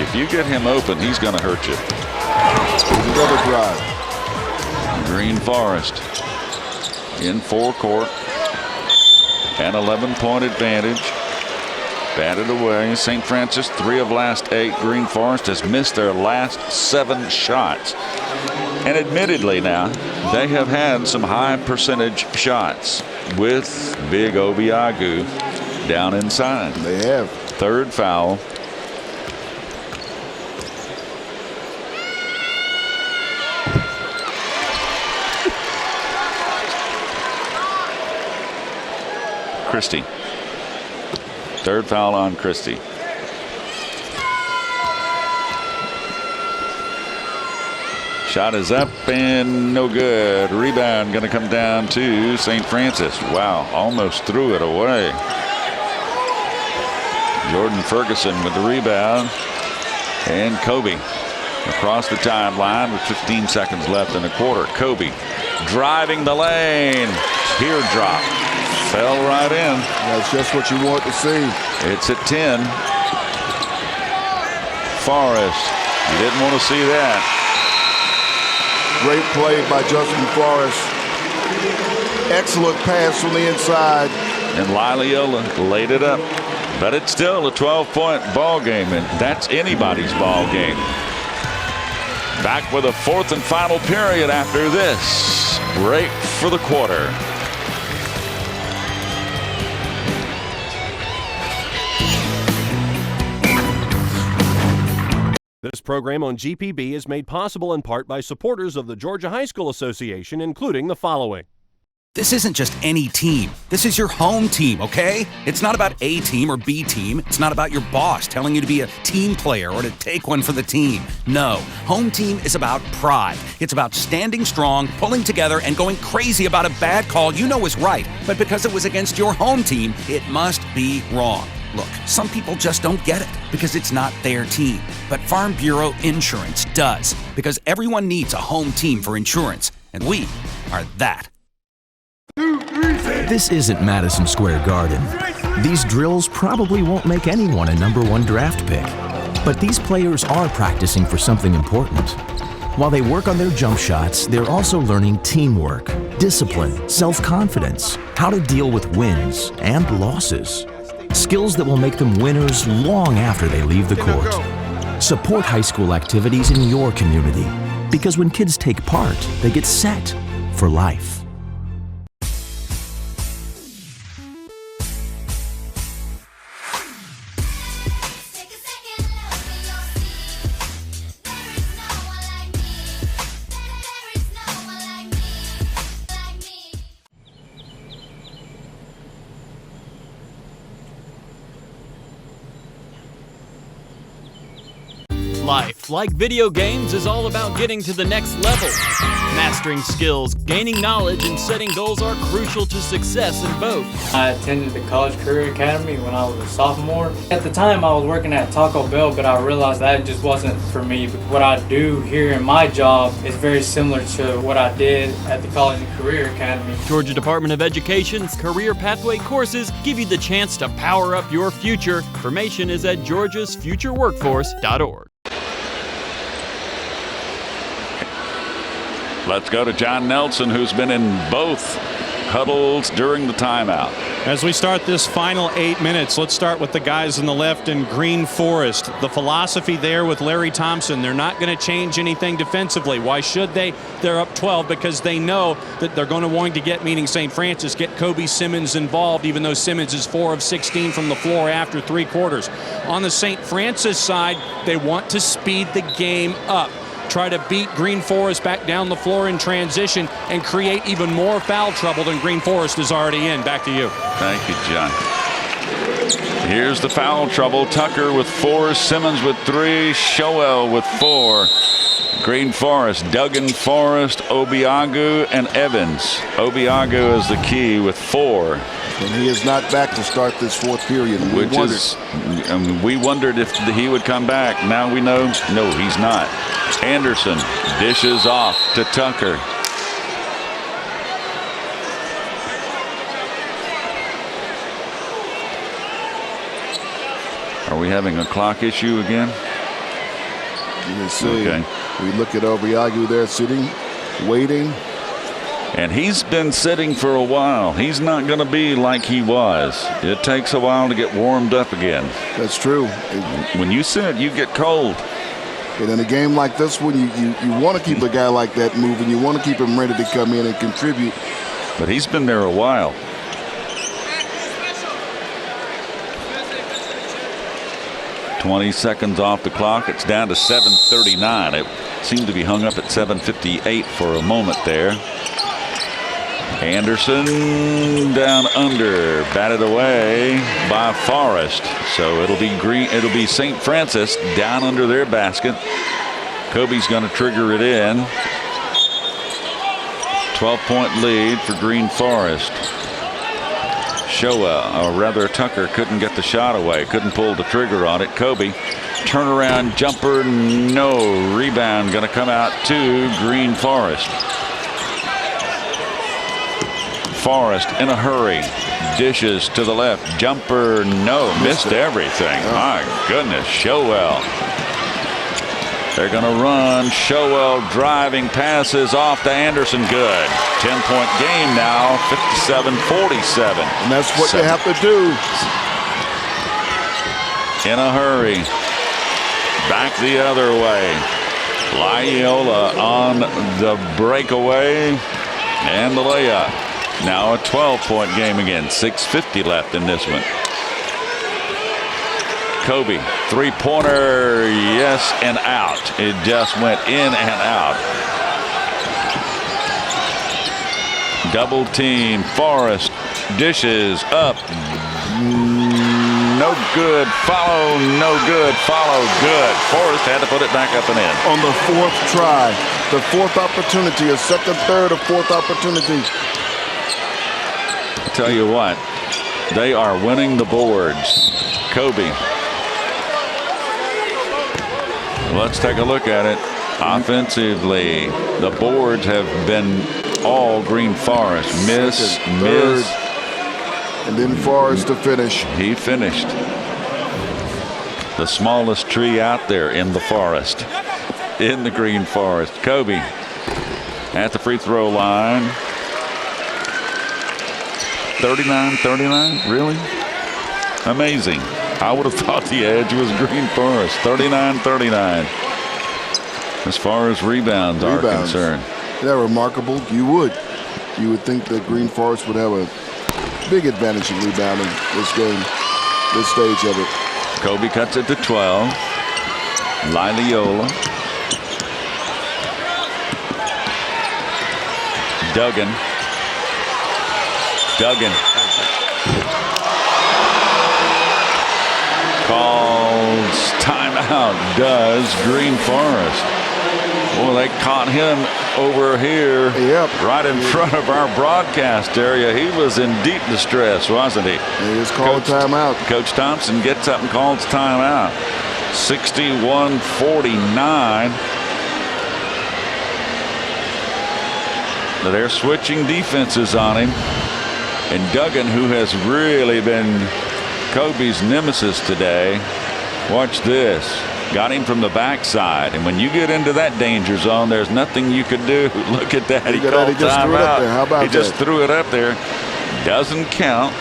If you get him open, he's going to hurt you. Here's another drive. Green Forest in forecourt. An 11-point advantage. Batted away. St. Francis, 3 of last 8. Green Forest has missed their last 7 shots. And admittedly now, they have had some high percentage shots with Big Obiagu down inside. They have. 3rd foul. Christie. 3rd foul on Christie. Shot is up and no good. Rebound going to come down to St. Francis. Wow, almost threw it away. Jordan Ferguson with the rebound. And Kobe across the timeline with 15 seconds left in the quarter. Kobe driving the lane. Teardrop. Fell right in. That's just what you want to see. It's at 10. Forrest. You didn't want to see that. Great play by Justin Forrest. Excellent pass from the inside. And Liliola laid it up. But it's still a 12-point ball game, and that's anybody's ball game. Back with a 4th and final period after this. Break for the quarter. This program on GPB is made possible in part by supporters of the Georgia High School Association, including the following. This isn't just any team. This is your home team, okay? It's not about A team or B team. It's not about your boss telling you to be a team player or to take one for the team. No, home team is about pride. It's about standing strong, pulling together, and going crazy about a bad call you know is right. But because it was against your home team, it must be wrong. Look, some people just don't get it because it's not their team. But Farm Bureau Insurance does, because everyone needs a home team for insurance, and we are that. This isn't Madison Square Garden. These drills probably won't make anyone a #1 draft pick. But these players are practicing for something important. While they work on their jump shots, they're also learning teamwork, discipline, self-confidence, how to deal with wins and losses. Skills that will make them winners long after they leave the court. Support high school activities in your community, because when kids take part, they get set for life. Life, like video games, is all about getting to the next level. Mastering skills, gaining knowledge, and setting goals are crucial to success in both. I attended the College Career Academy when I was a sophomore. At the time, I was working at Taco Bell, but I realized that just wasn't for me. What I do here in my job is very similar to what I did at the College and Career Academy. Georgia Department of Education's Career Pathway courses give you the chance to power up your future. Information is at georgiasfutureworkforce.org. Let's go to John Nelson, who's been in both huddles during the timeout. As we start this final 8 minutes, let's start with the guys on the left in Green Forest. The philosophy there with Larry Thompson, they're not going to change anything defensively. Why should they? They're up 12 because they know that they're going to want to get, meaning St. Francis, get Kobe Simmons involved, even though Simmons is 4 of 16 from the floor after 3 quarters. On the St. Francis side, they want to speed the game up. Try to beat Green Forest back down the floor in transition and create even more foul trouble than Green Forest is already in. Back to you. Thank you, John. Here's the foul trouble. Tucker with 4, Simmons with 3, Shoel with 4. Green Forest, Duggan, Forrest, Obiagu, and Evans. Obiagu is the key with 4. And he is not back to start this 4th period. We wondered if he would come back. Now we know, no, he's not. Anderson dishes off to Tucker. Are we having a clock issue again? You can see. Okay. We look at Obiagu there sitting, waiting. And he's been sitting for a while. He's not going to be like he was. It takes a while to get warmed up again. That's true. When you sit, you get cold. And in a game like this one, you want to keep a guy like that moving. You want to keep him ready to come in and contribute. But he's been there a while. "20 seconds off the clock. It's down to 7:39. It seemed to be hung up at 7:58 for a moment there. Anderson down under, batted away by Forrest. So it'll be St. Francis down under their basket. Kobe's going to trigger it in. 12-point lead for Green Forest. Tucker couldn't get the shot away, couldn't pull the trigger on it. Kobe, turnaround jumper, no. Rebound going to come out to Green Forest. Forrest in a hurry, dishes to the left, jumper, no, missed everything. My goodness, Shoel. They're going to run. Shoel driving, passes off to Anderson, good. 10-point game now, 57-47. And that's what they have to do. In a hurry, back the other way. Laiola on the breakaway and the layup. Now a 12-point game again. 6:50 left in this one. Kobe, 3-pointer, yes, and out. It just went in and out. Double team. Forrest dishes up. No good. Follow. No good. Follow. Good. Forrest had to put it back up and in. On the 4th try. The 4th opportunity. A second, third, or 4th opportunity. I tell you what, they are winning the boards. Kobe. Let's take a look at it. Offensively, the boards have been all Green Forest. Miss. And then Forrest to finish. He finished. The smallest tree out there in the forest. In the Green Forest. Kobe at the free throw line. 39-39, really? Amazing. I would have thought the edge was Green Forest. 39-39. As far as rebounds are concerned. They're remarkable. You would think that Green Forest would have a big advantage in rebounding this game, this stage of it. Kobe cuts it to 12. Laiola. Duggan. Calls timeout, does Green Forest. Well, they caught him over here, right in front of our broadcast area. He was in deep distress, wasn't he? He was called timeout. Coach Thompson gets up and calls timeout. 61-49. They're switching defenses on him. And Duggan, who has really been Kobe's nemesis today, watch this. got him from the backside. And when you get into that danger zone, there's nothing you could do. Look at that. He called timeout. How about he just threw it up there. Doesn't count.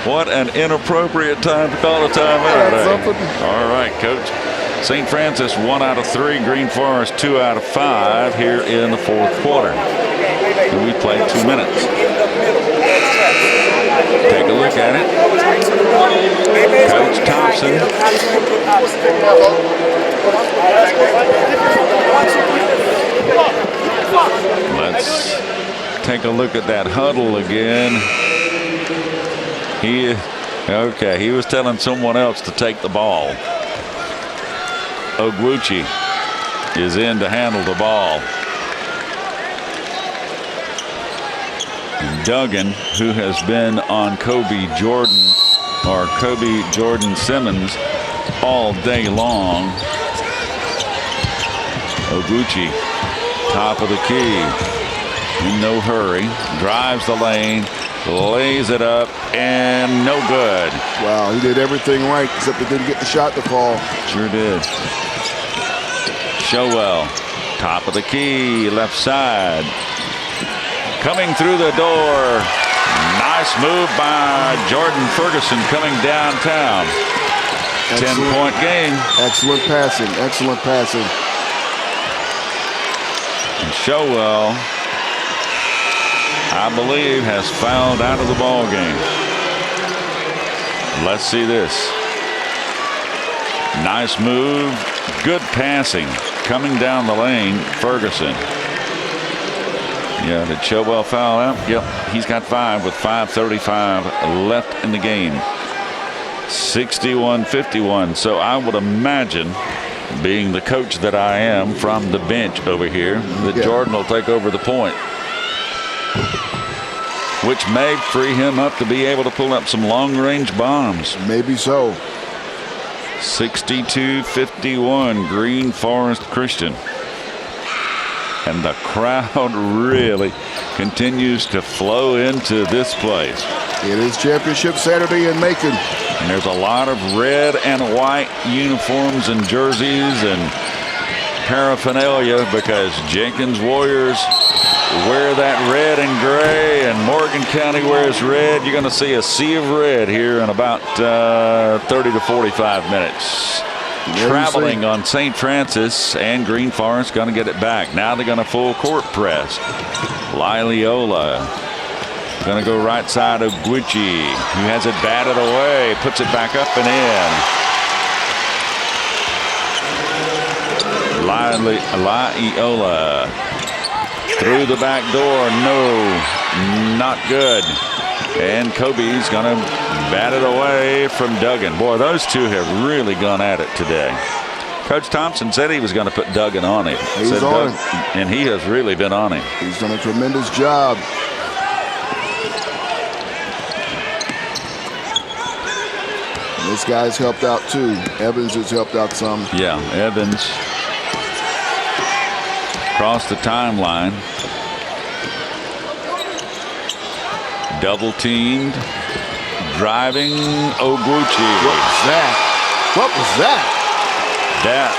What an inappropriate time to call a timeout. All right, Coach. St. Francis 1 out of 3. Green Forest 2 out of 5 here in the fourth quarter. And we played 2 minutes. Take a look at it. Coach Thompson. Let's take a look at that huddle again. He was telling someone else to take the ball. Oguchi is in to handle the ball. Duggan, who has been on Kobe Jordan Simmons all day long. Oguchi, top of the key, in no hurry, drives the lane, lays it up, and no good. Wow, he did everything right except he didn't get the shot to fall. Sure did. Showell, top of the key, left side. Coming through the door. Nice move by Jordan Ferguson coming downtown. 10-point game. Excellent passing. Excellent passing. And Showell, I believe, has fouled out of the ball game. Let's see this. Nice move. Good passing. Coming down the lane, Ferguson. Yeah, did Showell foul out? Yep, he's got 5 with 5:35 left in the game. 61-51. So I would imagine, being the coach that I am from the bench over here, that Jordan will take over the point, which may free him up to be able to pull up some long-range bombs. Maybe so. 62-51, Green Forest Christian. And the crowd really continues to flow into this place. It is Championship Saturday in Macon. And there's a lot of red and white uniforms and jerseys and paraphernalia because Jenkins Warriors wear that red and gray, and Morgan County wears red. You're going to see a sea of red here in about 30 to 45 minutes. Traveling on St. Francis, and Green Forest going to get it back. Now they're going to full court press. Liliola going to go right side of Gucci, who has it batted away, puts it back up and in. Liliola through the back door. No, not good. And Kobe's going to bat it away from Duggan. Boy, those two have really gone at it today. Coach Thompson said he was going to put Duggan on him. He's on him. And he has really been on him. He's done a tremendous job. This guy's helped out too. Evans has helped out some. Yeah, Evans across the timeline. Double teamed, driving Oguchi. What was that? What was that? That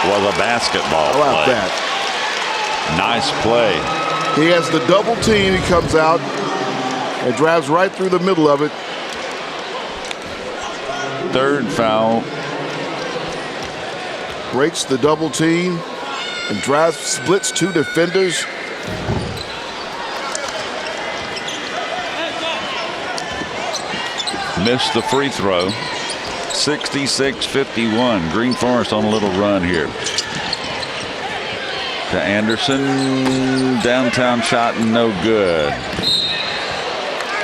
was a basketball How about play. that? Nice play. He has the double team. He comes out and drives right through the middle of it. Third foul. Breaks the double team and drives, splits 2 defenders. Missed the free throw. 66-51. Green Forest on a little run here. To Anderson. Downtown shot, no good.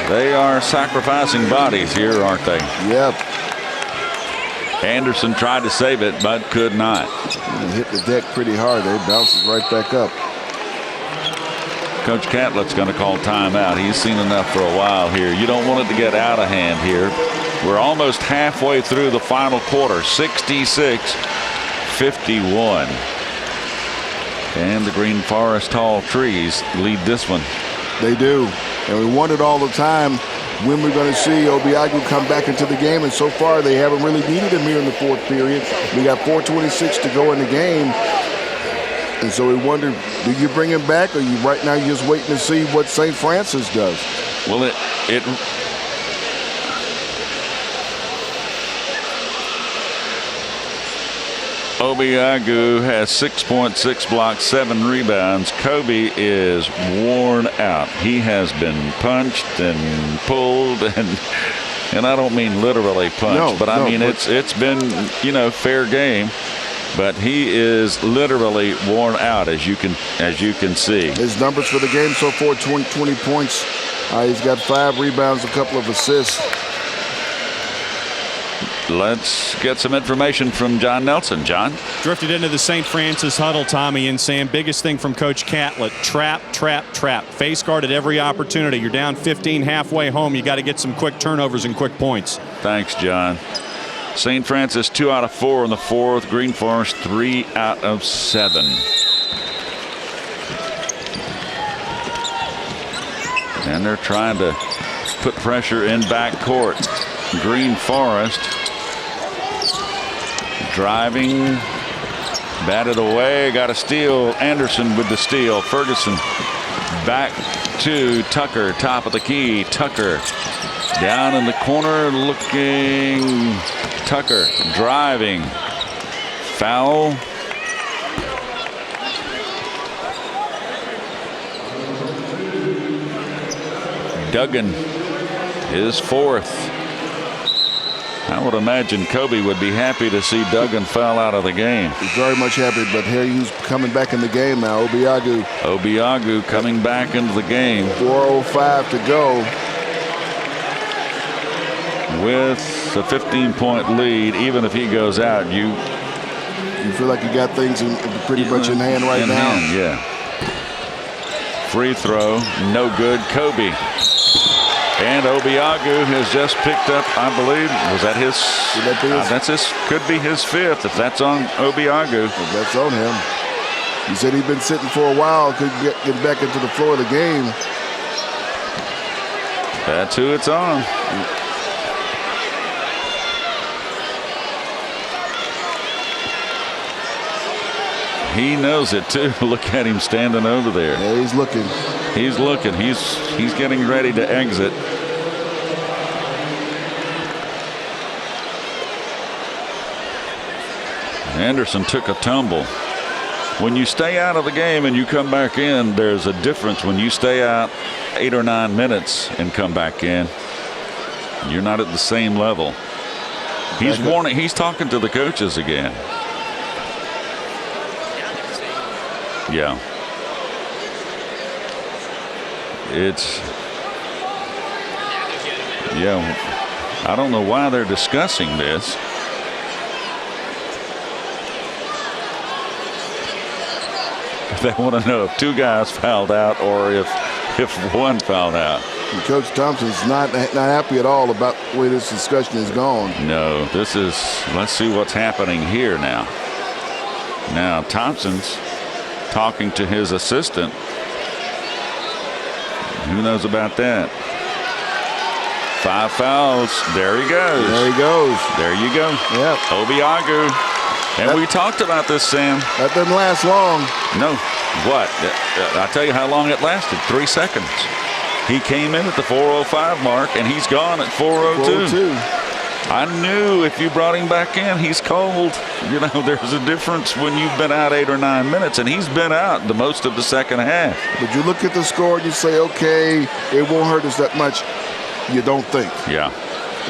They are sacrificing bodies here, aren't they? Yep. Anderson tried to save it, but could not. He hit the deck pretty hard. They bounces right back up. Coach Catlett's going to call timeout. He's seen enough for a while here. You don't want it to get out of hand here. We're almost halfway through the final quarter. 66-51. And the Green Forest Tall Trees lead this one. They do. And we wondered all the time, when we're going to see Obiagu come back into the game. And so far, they haven't really needed him here in the fourth period. We got 4:26 to go in the game. And so we wonder, do you bring him back, or right now you're just waiting to see what St. Francis does? Well, Obiagu has 6.6 blocks, 7 rebounds. Kobe is worn out. He has been punched and pulled, and I don't mean literally punched, but I mean it's been, fair game. But he is literally worn out, as you can see. His numbers for the game so far: 20 points. He's got 5 rebounds, a couple of assists. Let's get some information from John Nelson. John? Drifted into the St. Francis huddle, Tommy and Sam. Biggest thing from Coach Catlett: trap, trap, trap. Face guard at every opportunity. You're down 15 halfway home. You got to get some quick turnovers and quick points. Thanks, John. St. Francis 2 out of 4 in the fourth. Green Forest 3 out of 7. And they're trying to put pressure in backcourt. Green Forest driving, batted away, got a steal. Anderson with the steal. Ferguson back to Tucker, top of the key. Tucker down in the corner looking. Tucker driving. Foul. Duggan, his 4th. I would imagine Kobe would be happy to see Duggan foul out of the game. He's very much happy, but Harry's coming back in the game now. Obiagu coming back into the game. 4:05 to go. With a 15-point lead, even if he goes out, you feel like you got things pretty much in hand right now. Yeah. Free throw, no good. Kobe. And Obiagu has just picked up, I believe, was that his? Could be his 5th, if that's on Obiagu. If that's on him. He said he'd been sitting for a while, couldn't get back into the flow of the game. That's who it's on. He knows it too. Look at him standing over there. Yeah, he's looking. He's looking. He's getting ready to exit. Anderson took a tumble. When you stay out of the game and you come back in, there's a difference. When you stay out 8 or 9 minutes and come back in, you're not at the same level. He's warning. He's talking to the coaches again. Yeah. I don't know why they're discussing this. They want to know if 2 guys fouled out or if 1 fouled out. And Coach Thompson's not happy at all about the way this discussion is going. No, let's see what's happening here now. Now Thompson's talking to his assistant. Who knows about that? 5 fouls. There he goes. There you go. Yep. Obiagu. And we talked about this, Sam. That doesn't last long. No. What? I'll tell you how long it lasted. 3 seconds. He came in at the 4:05 mark, and he's gone at 4:02. I knew if you brought him back in, he's cold. There's a difference when you've been out 8 or 9 minutes, and he's been out the most of the second half. But you look at the score and you say, okay, it won't hurt us that much. You don't think. Yeah.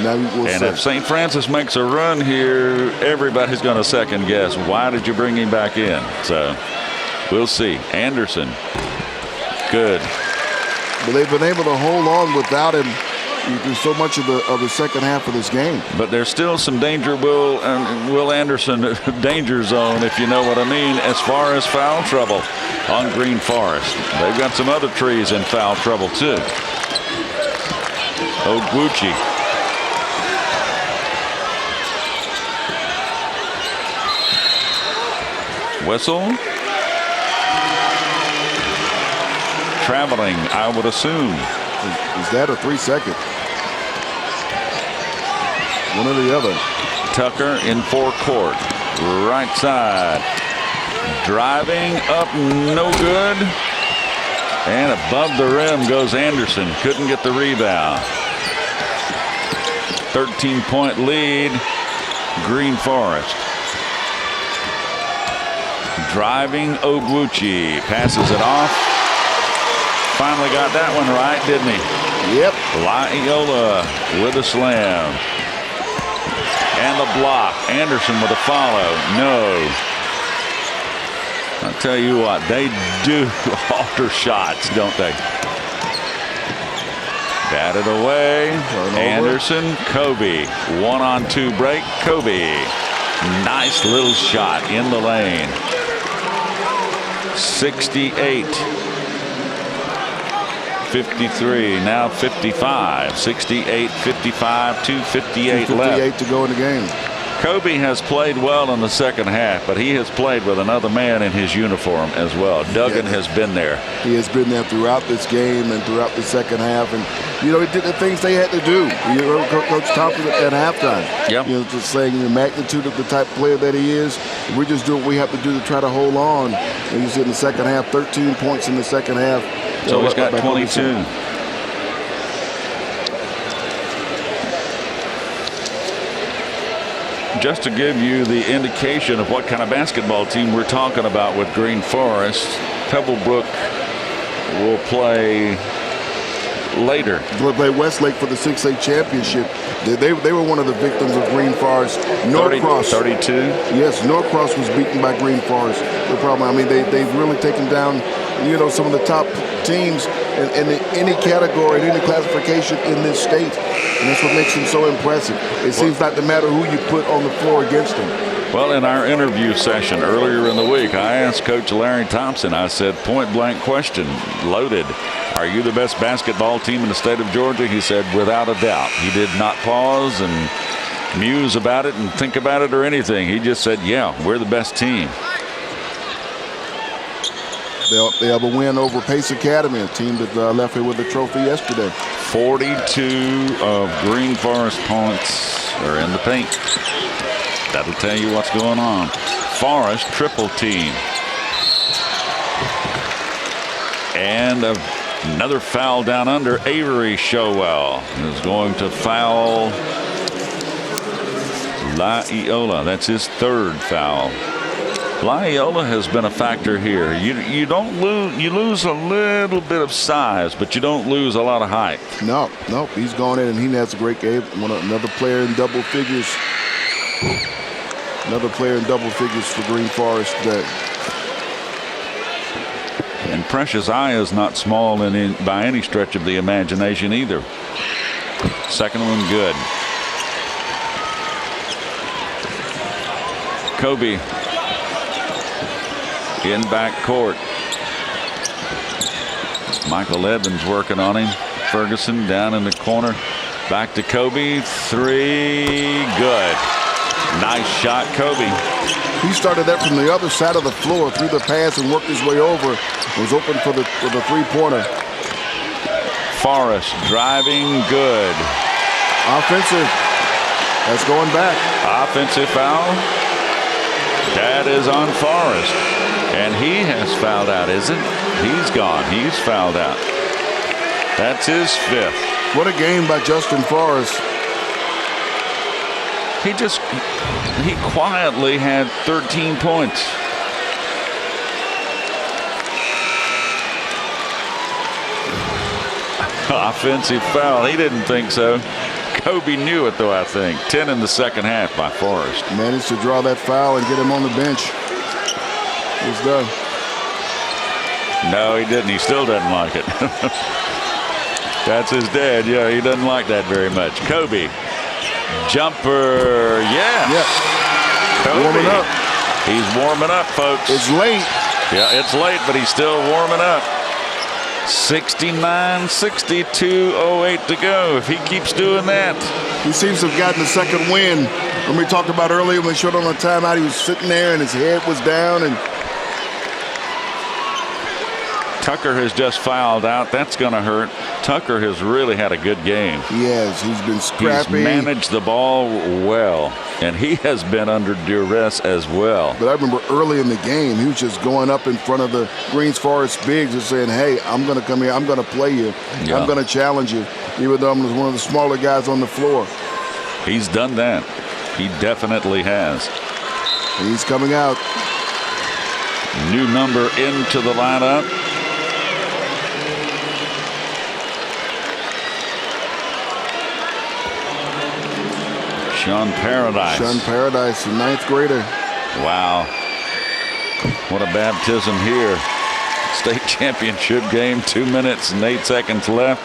Now we'll see. If St. Francis makes a run here, everybody's going to second guess. Why did you bring him back in? So we'll see. Anderson, good. But they've been able to hold on without him through so much of the second half of this game. But there's still some danger, Will Anderson, danger zone, if you know what I mean, as far as foul trouble on Green Forest. They've got some other trees in foul trouble too. Oguchi. Whistle. Traveling, I would assume. Is that a 3 second? One or the other. Tucker in forecourt. Right side. Driving up, no good. And above the rim goes Anderson. Couldn't get the rebound. 13-point lead. Green Forest. Driving Ogwuchi. Passes it off. Finally got that one right, didn't he? Yep. Laiola with a slam. And the block. Anderson with a follow. No. I'll tell you what, they do alter shots, don't they? Batted away. Anderson, Kobe. 1-on-2 break. Kobe. Nice little shot in the lane. 68. 53, now 55. 68, 55, 2:58 left. 2:58 to go in the game. Kobe has played well in the second half, but he has played with another man in his uniform as well. Duggan has been there. He has been there throughout this game and throughout the second half. And, you know, he did the things they had to do. You know, Coach Thompson at halftime. Yep. You know, just saying the magnitude of the type of player that he is. We're just doing what we have to do to try to hold on. And you see in the second half, 13 points in the second half. So he's got 22. Just to give you the indication of what kind of basketball team we're talking about with Green Forest, Pebblebrook will play later. We'll play Westlake for the 6A championship. They were one of the victims of Green Forest. Norcross. 32? Yes, Norcross was beaten by Green Forest. The problem, I mean, they've really taken down, you know, some of the top teams in any category, in any classification in this state. And that's what makes them so impressive. It seems not to matter who you put on the floor against them. Well, in our interview session earlier in the week, I asked Coach Larry Thompson, I said, point blank question, loaded. Are you the best basketball team in the state of Georgia? He said, without a doubt. He did not pause and muse about it and think about it or anything. He just said, yeah, we're the best team. They have a win over Pace Academy, a team that left here with the trophy yesterday. 42 of Green Forest points are in the paint. That'll tell you what's going on. Forest triple team. And another foul down under. Avery Showell is going to foul Laiola. That's his third foul. Laiola has been a factor here. You don't lose. You lose a little bit of size, but you don't lose a lot of height. No, he's gone in and he has a great game. Another player in double figures. Another player in double figures for Green Forest today. And Precious Eye is not small by any stretch of the imagination either. Second one good. Kobe in back court. Michael Evans working on him. Ferguson down in the corner. Back to Kobe. Three. Good. Nice shot, Kobe. He started that from the other side of the floor, threw the pass and worked his way over. Was open for the three-pointer. Forrest driving good. Offensive. That's going back. Offensive foul. That is on Forrest. And he has fouled out, isn't it? He's gone. He's fouled out. That's his fifth. What a game by Justin Forrest. He quietly had 13 points. Offensive foul. He didn't think so. Kobe knew it, though, I think. 10 in the second half by Forrest. Managed to draw that foul and get him on the bench. He's done. No, he didn't. He still doesn't like it. That's his dad. Yeah, he doesn't like that very much. Kobe. Jumper. Yes. Kobe. Warming up. He's warming up, folks. It's late. Yeah, it's late, but he's still warming up. 69-62, 08 to go. If he keeps doing that. He seems to have gotten the second win. When we talked about earlier, when we showed on the timeout, he was sitting there and his head was down. And Tucker has just fouled out. That's going to hurt. Tucker has really had a good game. He has. He's been scrappy. He's managed the ball well, and he has been under duress as well. But I remember early in the game, he was just going up in front of the Greens Forest bigs and saying, hey, I'm going to come here. I'm going to play you. Yeah. I'm going to challenge you, even though I'm one of the smaller guys on the floor. He's done that. He definitely has. He's coming out. New number into the lineup. Sean Paradise. Sean Paradise, the 9th grader. Wow. What a baptism here. State championship game, 2 minutes and 8 seconds left.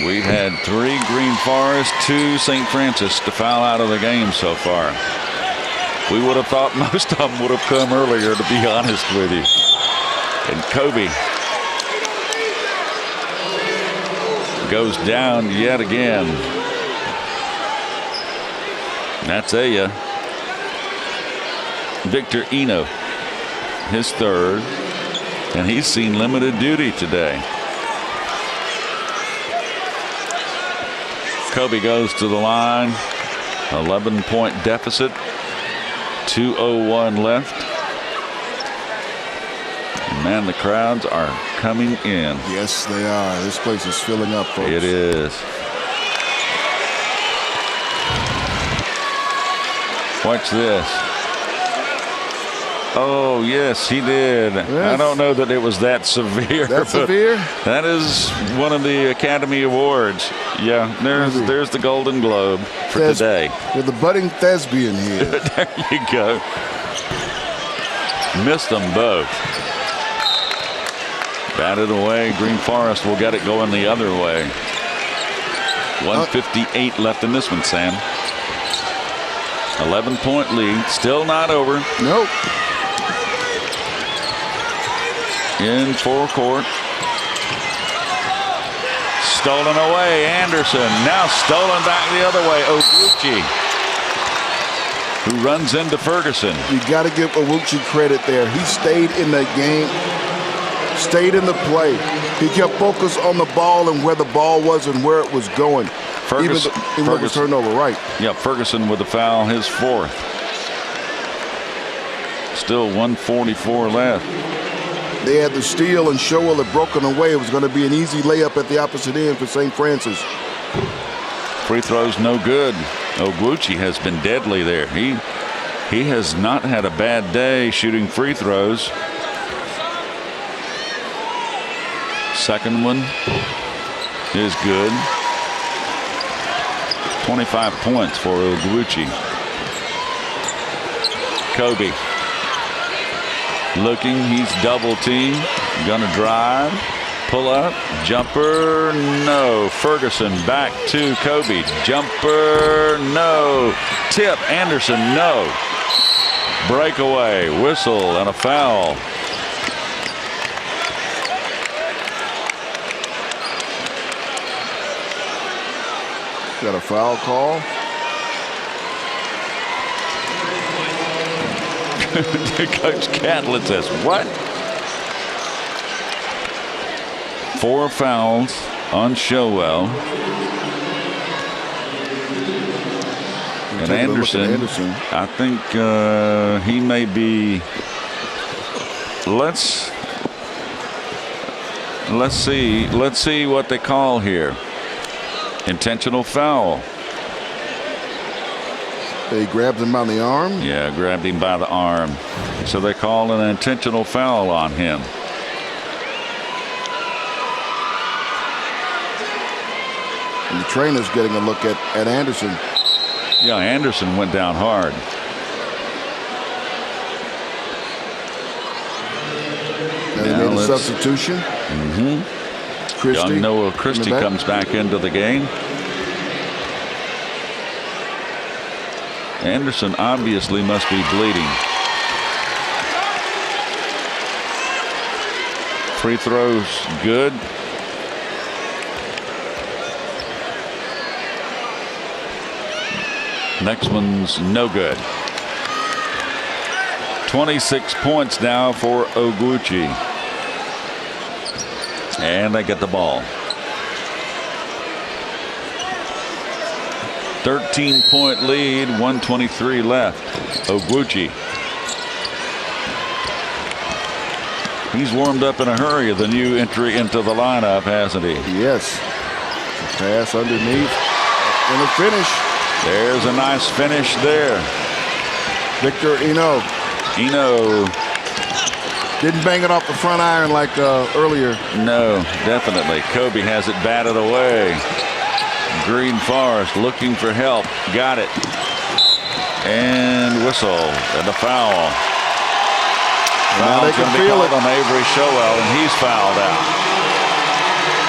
We've had 3 Green Forest, 2 St. Francis to foul out of the game so far. We would have thought most of them would have come earlier, to be honest with you. And Kobe goes down yet again. That's Victor Eno, his 3rd, and he's seen limited duty today. Kobe goes to the line, 11-point deficit, 2:01 left. Man, the crowds are coming in. Yes, they are. This place is filling up, folks. It is. Watch this. Oh, yes, he did. Yes. I don't know that it was that severe. That severe? That is one of the Academy Awards. Yeah, there's the Golden Globe for today. With the budding thespian here. There you go. Missed them both. Batted away. Green Forest will get it going the other way. 1:58 left in this one, Sam. 11-point lead. Still not over. Nope. In forecourt. Stolen away. Anderson. Now stolen back the other way. Oguchi, who runs into Ferguson. You got to give Owuchi credit there. He stayed in the game, stayed in the play. He kept focus on the ball and where the ball was and where it was going. Ferguson, even though it was turned over, right. Yeah, Ferguson with the foul, his 4th. Still 1:44 left. They had the steal and Showell had broken away. It was going to be an easy layup at the opposite end for St. Francis. Free throws no good. Oguchi has been deadly there. He has not had a bad day shooting free throws. Second one is good. 25 points for Oguchi. Kobe looking, he's double teamed, gonna drive, pull up, jumper, no. Ferguson back to Kobe, jumper, no. Tip, Anderson, no. Breakaway, whistle, and a foul. Got a foul call. Coach Catlett says, what? 4 fouls on Showell. And Anderson, I think he may be. Let's see what they call here. Intentional foul. They grabbed him by the arm? Yeah, grabbed him by the arm. So they call an intentional foul on him. And the trainer's getting a look at Anderson. Yeah, Anderson went down hard. And they made a substitution. Mm-hmm. Christie. Young Noah Christie comes back into the game. Anderson obviously must be bleeding. Free throws good. Next one's no good. 26 points now for Oguchi. And they get the ball. 13-point lead, 1:23 left. Oguchi. He's warmed up in a hurry, the new entry into the lineup, hasn't he? Yes. Pass underneath and a finish. There's a nice finish there. Victor Eno. Eno. Didn't bang it off the front iron like earlier. No, definitely. Kobe has it batted away. Green Forest looking for help. Got it. And whistle and a foul. Now they can feel it on Avery Showell, and he's fouled out.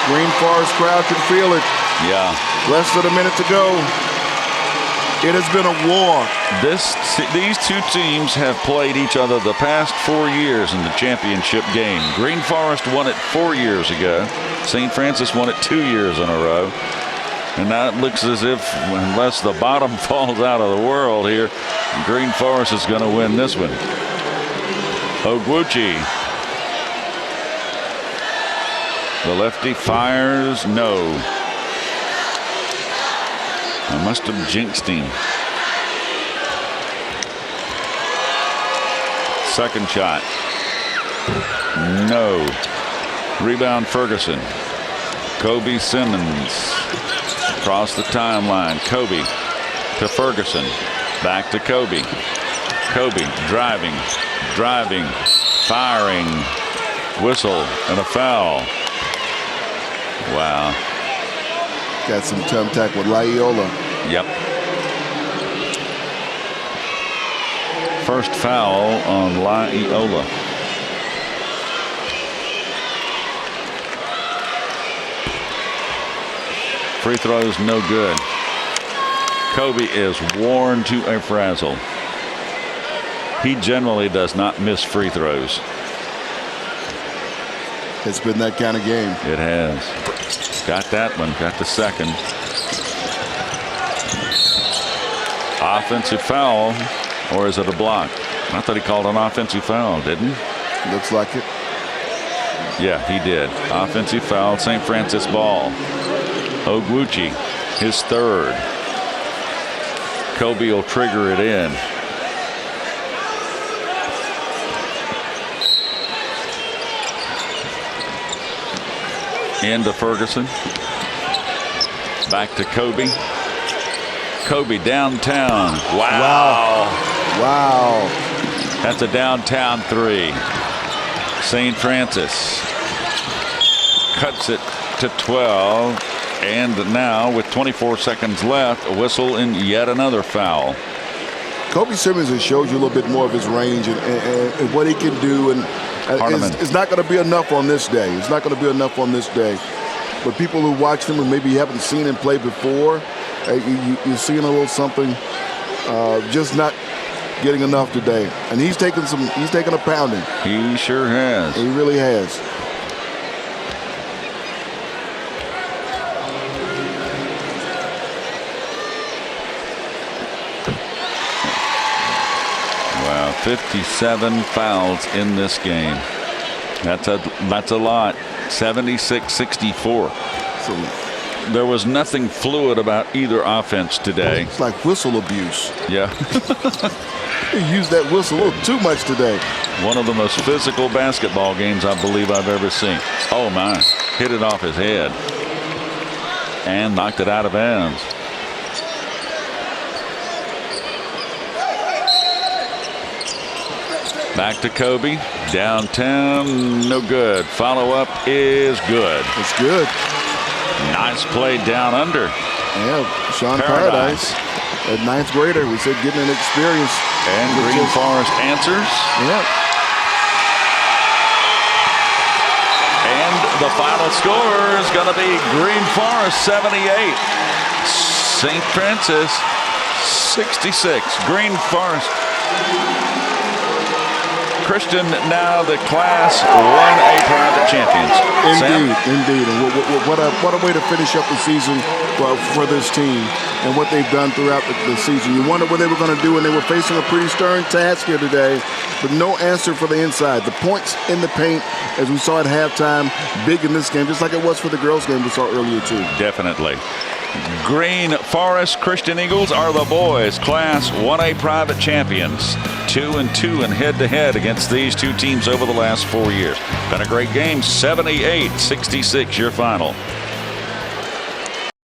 Green Forest crowd can feel it. Yeah. Less than a minute to go. It has been a war. These two teams have played each other the past 4 years in the championship game. Green Forest won it 4 years ago. St. Francis won it 2 years in a row. And now it looks as if, unless the bottom falls out of the world here, Green Forest is going to win this one. Oguchi. The lefty fires. No. I must have jinxed him. Second shot. No. Rebound Ferguson. Kobe Simmons. Across the timeline. Kobe to Ferguson. Back to Kobe. Kobe driving. Firing. Whistle and a foul. Wow. Got some thumbtack with Laiola. Yep. First foul on Laiola. Free throws no good. Kobe is worn to a frazzle. He generally does not miss free throws. It's been that kind of game. It has. Got that one. Got the second. Offensive foul, or is it a block? I thought he called an offensive foul, didn't he? Looks like it. Yeah, he did. Offensive foul, St. Francis ball. Oguchi, his third. Kobe will trigger it in. Into Ferguson. Back to Kobe. Kobe downtown. Wow. Wow. That's a downtown three. St. Francis cuts it to 12. And now with 24 seconds left, a whistle and yet another foul. Kobe Simmons has showed you a little bit more of his range and what he can do. And it's not going to be enough on this day. It's not going to be enough on this day. But people who watch him and maybe haven't seen him play before, you're seeing a little something, just not getting enough today. And he's taken a pounding. He sure has. He really has. Wow, 57 fouls in this game. That's a lot. 76-64. There was nothing fluid about either offense today. It's like whistle abuse. Yeah. He used that whistle a little too much today. One of the most physical basketball games I believe I've ever seen. Oh my, hit it off his head and knocked it out of bounds. Back to Kobe. Downtown, no good. Follow-up is good. It's good. Nice play down under. Yeah, Sean Paradise. At ninth grader, we said getting an experience. And Green Forest answers. Yeah. And the final score is going to be Green Forest 78. St. Francis 66. Green Forest. Christian now the Class 1A private champions. Indeed. And what a way to finish up the season for this team and what they've done throughout the season. You wonder what they were going to do, and they were facing a pretty stern task here today, but no answer for the inside. The points in the paint, as we saw at halftime, big in this game, just like it was for the girls' game we saw earlier too. Definitely. Green Forest Christian Eagles are the boys' Class 1A private champions. 2-2 in head-to-head against these two teams over the last 4 years. Been a great game. 78-66 your final.